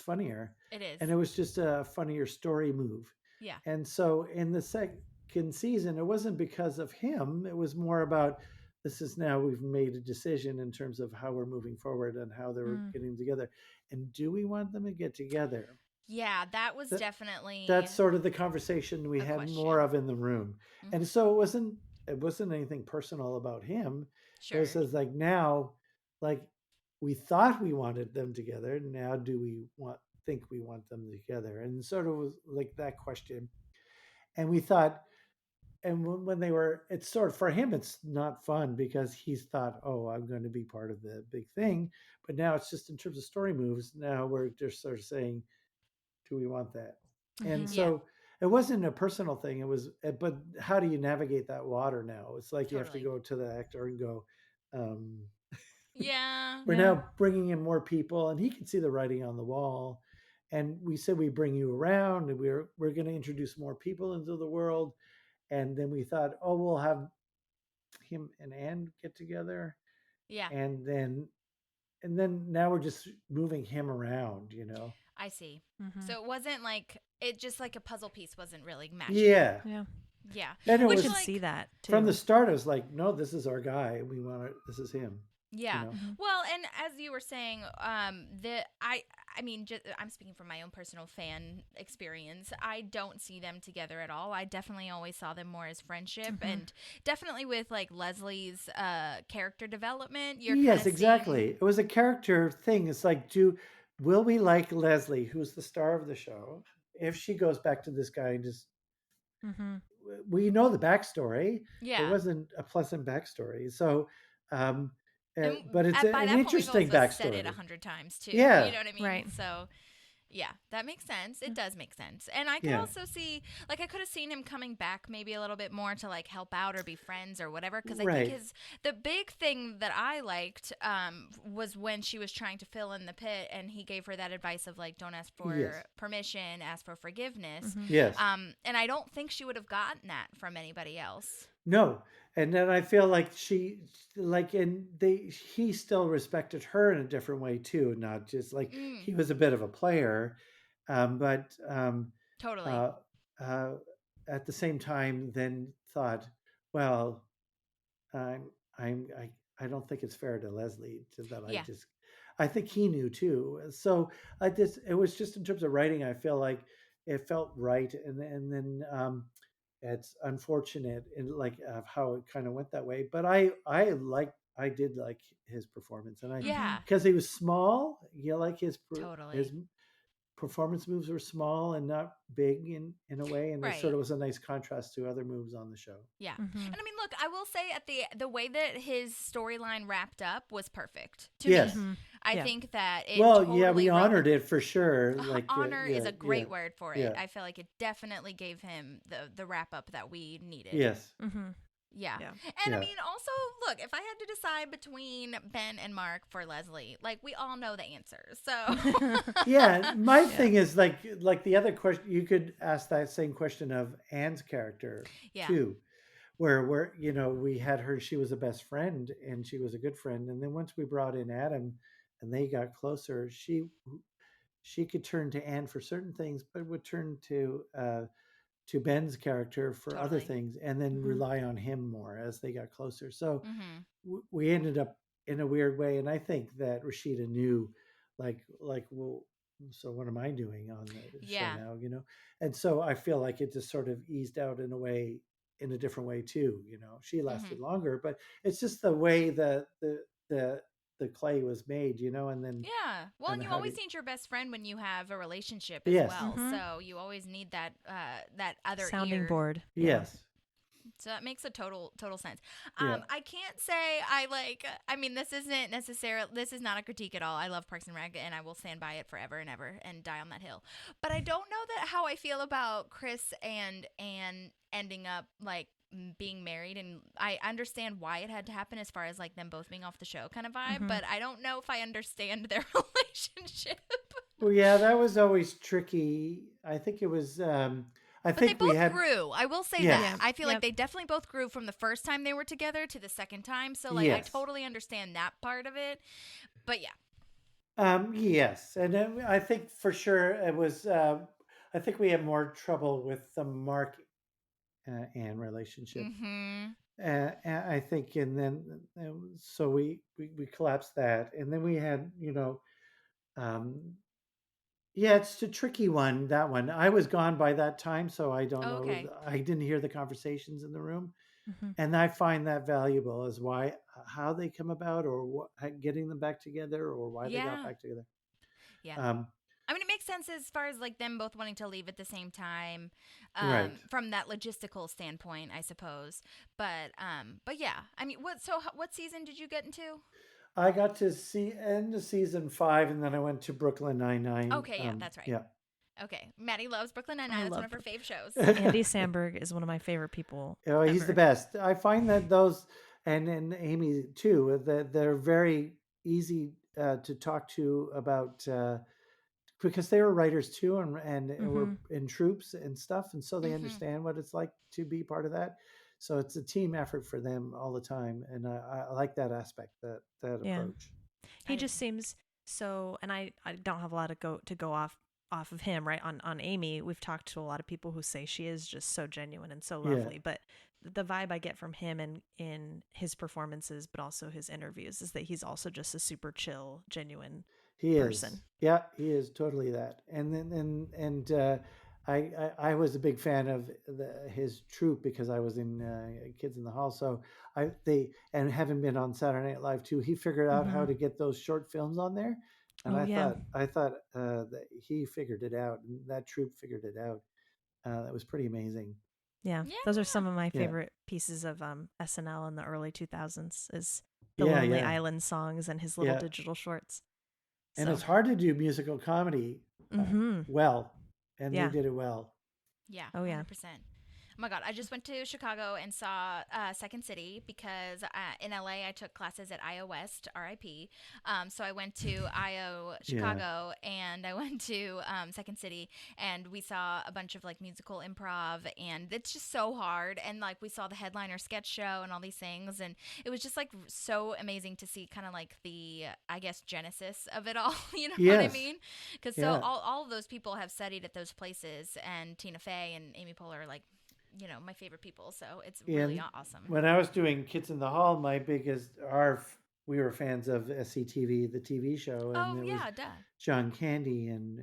funnier. it is. And it was just a funnier story move. Yeah. And so in the second season, it wasn't because of him. It was more about this is now we've made a decision in terms of how we're moving forward and how they're getting together. And do we want them to get together? Yeah, that was That, definitely that's sort of the conversation we a had more question. of in the room. And so it wasn't anything personal about him. It was Sure. just like now, like we thought we wanted them together. Now do we think we want them together? And sort of was like that question. And we thought, and when they were, it's sort of for him, it's not fun because he's thought, oh, I'm going to be part of the big thing. But now it's just in terms of story moves. Now we're just sort of saying, do we want that? And Yeah, so it wasn't a personal thing. It was, but how do you navigate that water now? It's like you have to totally. go to the actor and go, um, Yeah. we're now bringing in more people, and he can see the writing on the wall. And we said we bring you around, and we're going to introduce more people into the world. And then we thought, oh, we'll have him and Anne get together, Yeah. and then now we're just moving him around, you know. I see. So it wasn't like it just like a puzzle piece wasn't really matching. Yeah, Yeah. Yeah. and it We Which could was like see that too. from the start. I was like, no, this is our guy. We want to. This is him. yeah. You know. Well, and as you were saying, I mean, just, I'm speaking from my own personal fan experience. I don't see them together at all. I definitely always saw them more as friendship, and definitely with like Leslie's character development. You're Yes, kind of exactly. seeing, It was a character thing. It's like, will we like Leslie, who's the star of the show, if she goes back to this guy and just we know the backstory. It yeah. wasn't a pleasant backstory. So, um, And but it's by an that point, we've interesting also said it backstory. 100 times too. You Yeah, know what I mean? Right. So, yeah, that makes sense. It does make sense. And I could yeah, also see, like, I could have seen him coming back maybe a little bit more to like help out or be friends or whatever. Because I think right. the big thing that I liked was when she was trying to fill in the pit, and he gave her that advice of like, don't ask for Yes, permission, ask for forgiveness. yes. And I don't think she would have gotten that from anybody else. No. And then I feel like he still respected her in a different way too, not just like Mm, he was a bit of a player, but totally. uh, uh, at the same time, then thought, well, I'm, I don't think it's fair to Leslie that Yeah. I think he knew too. So it was just in terms of writing, I feel like it felt right. And then, it's unfortunate in like of how it kind of went that way, but I did like his performance, and I Yeah. because he was small, like his Totally. performance moves were small and not big in a way, and it sort Right. of was a nice contrast to other moves on the show. Yeah. And I mean, look, I will say at the way that his storyline wrapped up was perfect to me. Yes. I Yeah. think that it Well, yeah, totally we honored it for sure. Like, honor is yeah, a yeah, great word for it. yeah, I feel like it definitely gave him the wrap up that we needed. yes, Mm-hmm. Yeah. Yeah. And I yeah. mean, also, look, if I had to decide between Ben and Mark for Leslie, like, we all know the answers. So, Yeah, my Yeah. thing is like the other question. You could ask that same question of Anne's character yeah. too, where we had her. She was a best friend and she was a good friend, and then once we brought in Adam, and they got closer, she could turn to Anne for certain things, but would turn to Ben's character for other Totally. things, and then Mm-hmm. rely on him more as they got closer. So Mm-hmm. we ended up in a weird way, and I think that Rashida knew, well, so what am I doing on the show Yeah. now? And so I feel like it just sort of eased out in a way, in a different way too. She Mm-hmm. lasted longer, but it's just the way that the the clay was made, and then Yeah. Well, and and you how always to need your best friend when you have a relationship as yes, well. Mm-hmm. So you always need that that other Sounding ear. board. Yeah. yes, So that makes a total sense. yeah, I can't say I like. I mean, this isn't necessarily. This is not a critique at all. I love Parks and Rec, and I will stand by it forever and ever and die on that hill. But I don't know that how I feel about Chris and Anne ending up like being married, and I understand why it had to happen as far as like them both being off the show kind of vibe. Mm-hmm. But I don't know if I understand their relationship. well, yeah, that was always tricky. I think it was. I But they think we both had grew. I will say yes, that. Yeah. I feel like Yep. they definitely both grew from the first time they were together to the second time. So, like, I yes. totally understand that part of it. But yeah. Yes, and then I think for sure it was. I think we had more trouble with the Mark Ann relationship. Mm-hmm. I think, and then so we collapsed that, and then we had um, yeah, it's a tricky one. That one, I was gone by that time, so I don't Oh, know. okay. I didn't hear the conversations in the room, Mm-hmm. and I find that valuable as why how they come about, or getting them back together, or why they got Yeah. back together. Yeah. Um, I mean, it makes sense as far as like them both wanting to leave at the same time, right. from that logistical standpoint, I suppose. But yeah. I mean, what season did you get into? I got to see end of season 5, and then I went to Brooklyn Nine-Nine. Okay, yeah, that's right. Yeah. Okay, Maddie loves Brooklyn Nine I Nine. That's one love of her fave shows. Andy Samberg is one of my favorite people Oh, he's the ever. best. I find that those and Amy too, that they're very easy to talk to about because they were writers too, and were Mm-hmm. in troops and stuff, and so they Mm-hmm. understand what it's like to be part of that. So it's a team effort for them all the time, and I like that aspect, that Yeah. approach. He just seems so, and I don't have a lot to go off of him, right? On Amy, we've talked to a lot of people who say she is just so genuine and so Yeah. lovely, but the vibe I get from him and in his performances, but also his interviews, is that he's also just a super chill, genuine He person. is. Yeah, he is totally that. And then I was a big fan of his troupe because I was in Kids in the Hall. So and having been on Saturday Night Live too, he figured out how Mm-hmm. to get those short films on there. And Oh yeah, I thought that he figured it out, and that troupe figured it out. That was pretty amazing. yeah. Yeah. Those are some of my Yeah, favorite pieces of SNL in the early 2000s. Is the yeah, Lonely yeah, Island songs and his little yeah. digital shorts. And So, it's hard to do musical comedy mm-hmm. well, and they Yeah. did it well. Yeah, Oh yeah. 100%. Oh my God, I just went to Chicago and saw Second City because in LA I took classes at IO West, RIP. So I went to IO Yeah, Chicago and I went to Second City and we saw a bunch of like musical improv and it's just so hard. And like we saw the headliner sketch show and all these things. And it was just like so amazing to see kind of like the, I guess, genesis of it all. You know what I yes, mean? Because so yeah. all of those people have studied at those places and Tina Fey and Amy Poehler are like, my favorite people. So it's really And awesome. when I was doing Kids in the Hall, my biggest we were fans of SCTV, the TV show, and Oh it was yeah, duh. John Candy and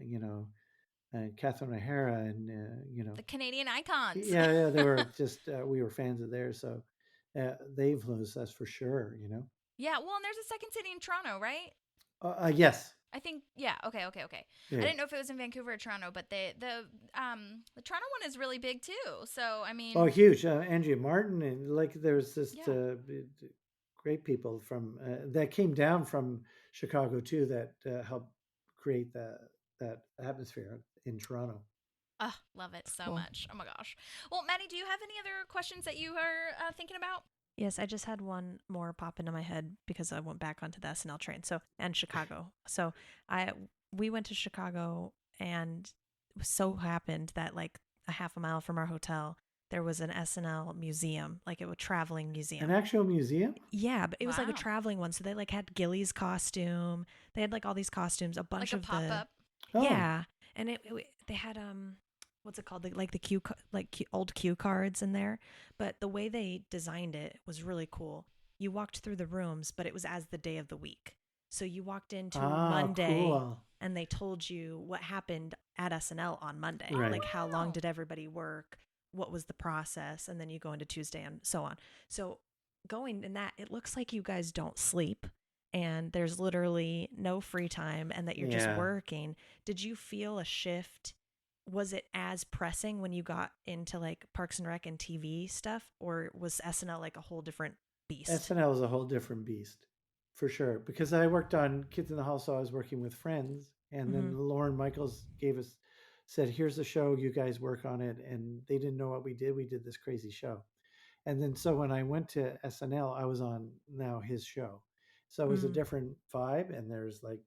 and Catherine O'Hara, and The Canadian icons. yeah, they were just we were fans of theirs, so they influenced us for sure. Yeah, well, and there's a second city in Toronto, right? Yes, I think yeah. Okay. I yeah. didn't know if it was in Vancouver or Toronto, but the Toronto one is really big too. So I Oh, mean, huge. Andrea Martin, and like there's just yeah. great people from that came down from Chicago too that helped create that atmosphere in Toronto. Oh, love it It's so cool. much. Oh my gosh. Well, Maddie, do you have any other questions that you are thinking about? Yes, I just had one more pop into my head because I went back onto the SNL train. So, and Chicago. So, I we went to Chicago, and it so happened that like a half a mile from our hotel there was an SNL museum, like a traveling An museum. actual museum? Yeah, but it was like a Wow. traveling one. So they like had Gilly's costume. They had like all these costumes, a Like bunch a of pop the up? Oh, yeah, and they had what's it called? Like the old cue cards in there. But the way they designed it was really cool. You walked through the rooms, but it was as the day of the week. So you walked into Monday cool. and they told you what happened at SNL on Monday. Oh, Right. Like how long wow. did everybody work? What was the process? And then you go into Tuesday and so on. So going in that, it looks like you guys don't sleep and there's literally no free time and that you're just Yeah. working. Did you feel a shift? Was it as pressing when you got into like Parks and Rec and TV stuff, or was SNL like a whole different beast? SNL is a whole different beast, for sure. Because I worked on Kids in the Hall, so I was working with friends, and then Mm-hmm. Lauren Michaels said, "Here's the show. You guys work on it." And they didn't know what we did. We did this crazy show, and then so when I went to SNL, I was on now his show, so it was a Mm. different vibe. And there's like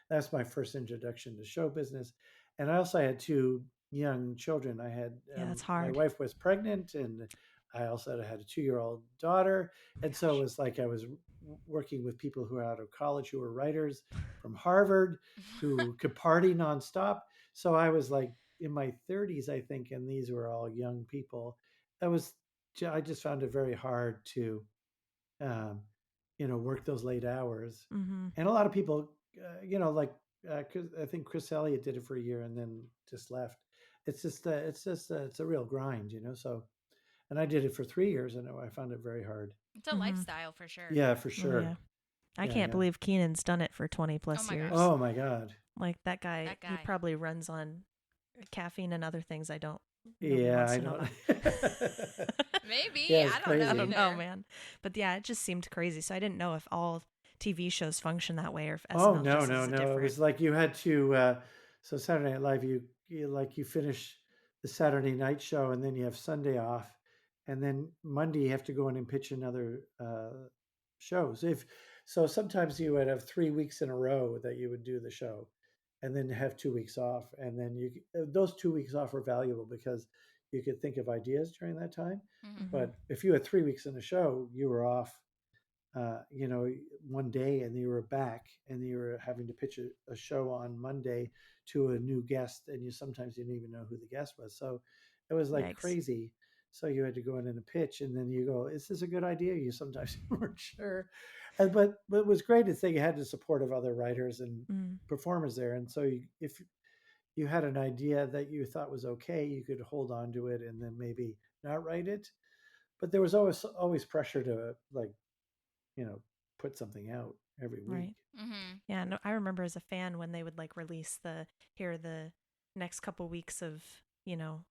that's my first introduction to show business, and I also had two young children. I had Yeah, that's my hard. wife was pregnant, and I also had a 2-year-old daughter, Oh my and so it gosh. was like I was working with people who are out of college who were writers from Harvard who could party nonstop. So I was like in my 30s, I think, and these were all young people. That was I just found it very hard to, um, work those late hours. Mm-hmm. And a lot of people, like I think Chris Elliott did it for a year and then just left. It's a real grind, So, and I did it for 3 years, and I found it very hard. It's a Mm-hmm. lifestyle for sure. Yeah, for Oh sure. yeah. I Yeah, can't yeah. believe Keenan's done it for 20 Oh plus my years. gosh. Oh my God. Like that guy, That he guy. probably runs on caffeine and other things I don't nobody Yeah, wants I to know don't. about. Maybe. Yeah, it's I don't I know crazy. don't know, either. man. But yeah, it just seemed crazy. So I didn't know if all TV shows function that way or if Oh SNL no, just no, is a no! It different. was like you had to. So Saturday Night Live, you finish the Saturday night show, and then you have Sunday off, and then Monday you have to go in and pitch another shows. If so, sometimes you would have 3 weeks in a row that you would do the show, and then have 2 weeks off, and then those 2 weeks off were valuable because you could think of ideas during that time. Hmm. Mm-hmm. But if you had 3 weeks in a show, you were off uh, you know, one day and you were back and you were having to pitch a show on Monday to a new guest, and you sometimes didn't even know who the guest was. So it was like Yikes. crazy. So you had to go in and pitch, and then you go, "Is this a good idea?" You sometimes weren't sure, but what was great is that you had the support of other writers and Mm, performers there, and so if you had an idea that you thought was okay, you could hold on to it and then maybe not write it. But there was always pressure to like you know, put something out every week. right. Hmm. Yeah, no, I remember as a fan when they would like release here are the next couple weeks of, you know,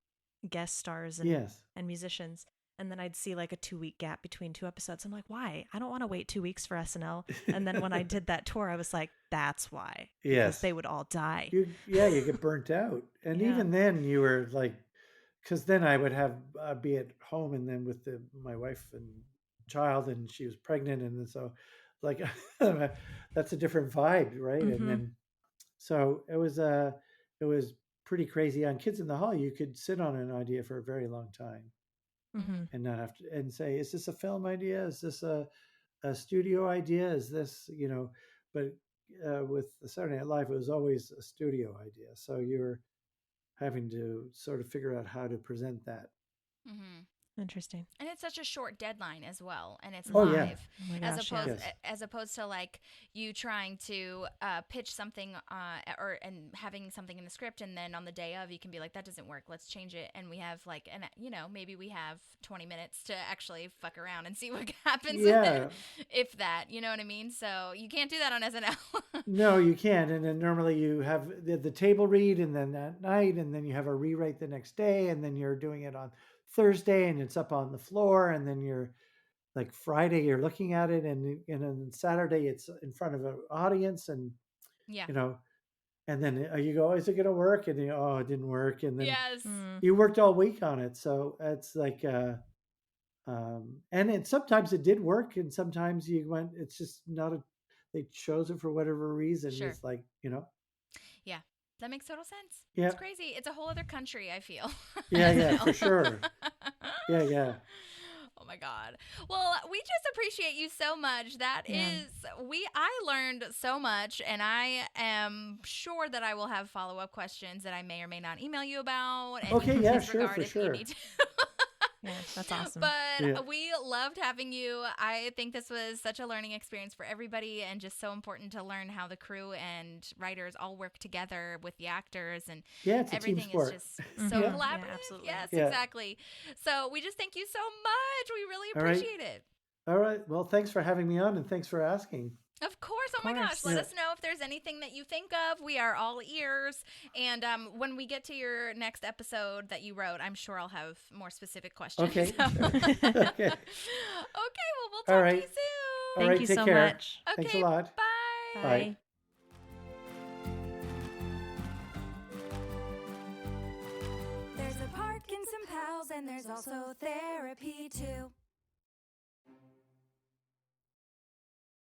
guest stars Yes. and musicians. And then I'd see like a 2 week gap between two episodes. I'm like, why? I don't want to wait 2 weeks for SNL. And then when I did that tour, I was like, that's why. Because Yes. they would all die. You get burnt out. And Yeah. even then you were like, because then I would have be at home and then with my wife and child, and she was pregnant, and then so like that's a different vibe, right? And Mm-hmm. then so it was pretty crazy. On Kids in the Hall, you could sit on an idea for a very long time Mm-hmm. Hmm. and not have to and say, is this a film idea? Is this a studio idea? Is this, but with Saturday Night Live, it was always a studio idea. So you're having to sort of figure out how to present that. Hmm. Interesting. And it's such a short deadline as well, and it's Oh, Mm-hmm. yeah. live, Oh my gosh, yeah. Yes. as opposed to like you trying to pitch something or and having something in the script, and then on the day of you can be like, that doesn't work, let's change it, and we have like maybe we have 20 minutes to actually fuck around and see what happens, Yeah. if that, you know what I mean. So you can't do that on SNL. No, you can't. And then normally you have the table read, and then that night, and then you have a rewrite the next day, and then you're doing it on Thursday, and it's up on the floor, and then you're like Friday you're looking at it, and then Saturday it's in front of an audience, and Yeah. you know, and then you go, is it going to work? And oh, it didn't work, and then Yes. you worked all week on it, so it's like, and then sometimes it did work, and sometimes you went, it's just not a. They chose it for whatever reason. Sure. It's like, Yeah. That makes total sense. Yeah. It's crazy. It's a whole other country, I feel. Yeah, as yeah, well. for sure. Yeah. Oh my God. Well, we just appreciate you so much. I learned so much, and I am sure that I will have follow-up questions that I may or may not email you about. And Okay, you can yeah, disregard sure, for if you sure. need to. Yeah, that's awesome. But Yeah. we loved having you. I think this was such a learning experience for everybody, and just so important to learn how the crew and writers all work together with the actors, and Yeah, it's a team everything sport. is just so Yeah. collaborative. Yeah, absolutely. Yes, Yeah. exactly. So we just thank you so much. We really All right. appreciate it. All right. Well, thanks for having me on, and thanks for asking. Of course. Oh my gosh. course. Let Yeah. us know if there's anything that you think of. We are all ears. And when we get to your next episode that you wrote, I'm sure I'll have more specific questions. Okay. So- Sure. Okay. Okay. Well, we'll talk All to right. you soon. Thank right, you take so care. much. Okay. Thanks a lot. Bye. Bye. There's a park and some pals, and there's also therapy too.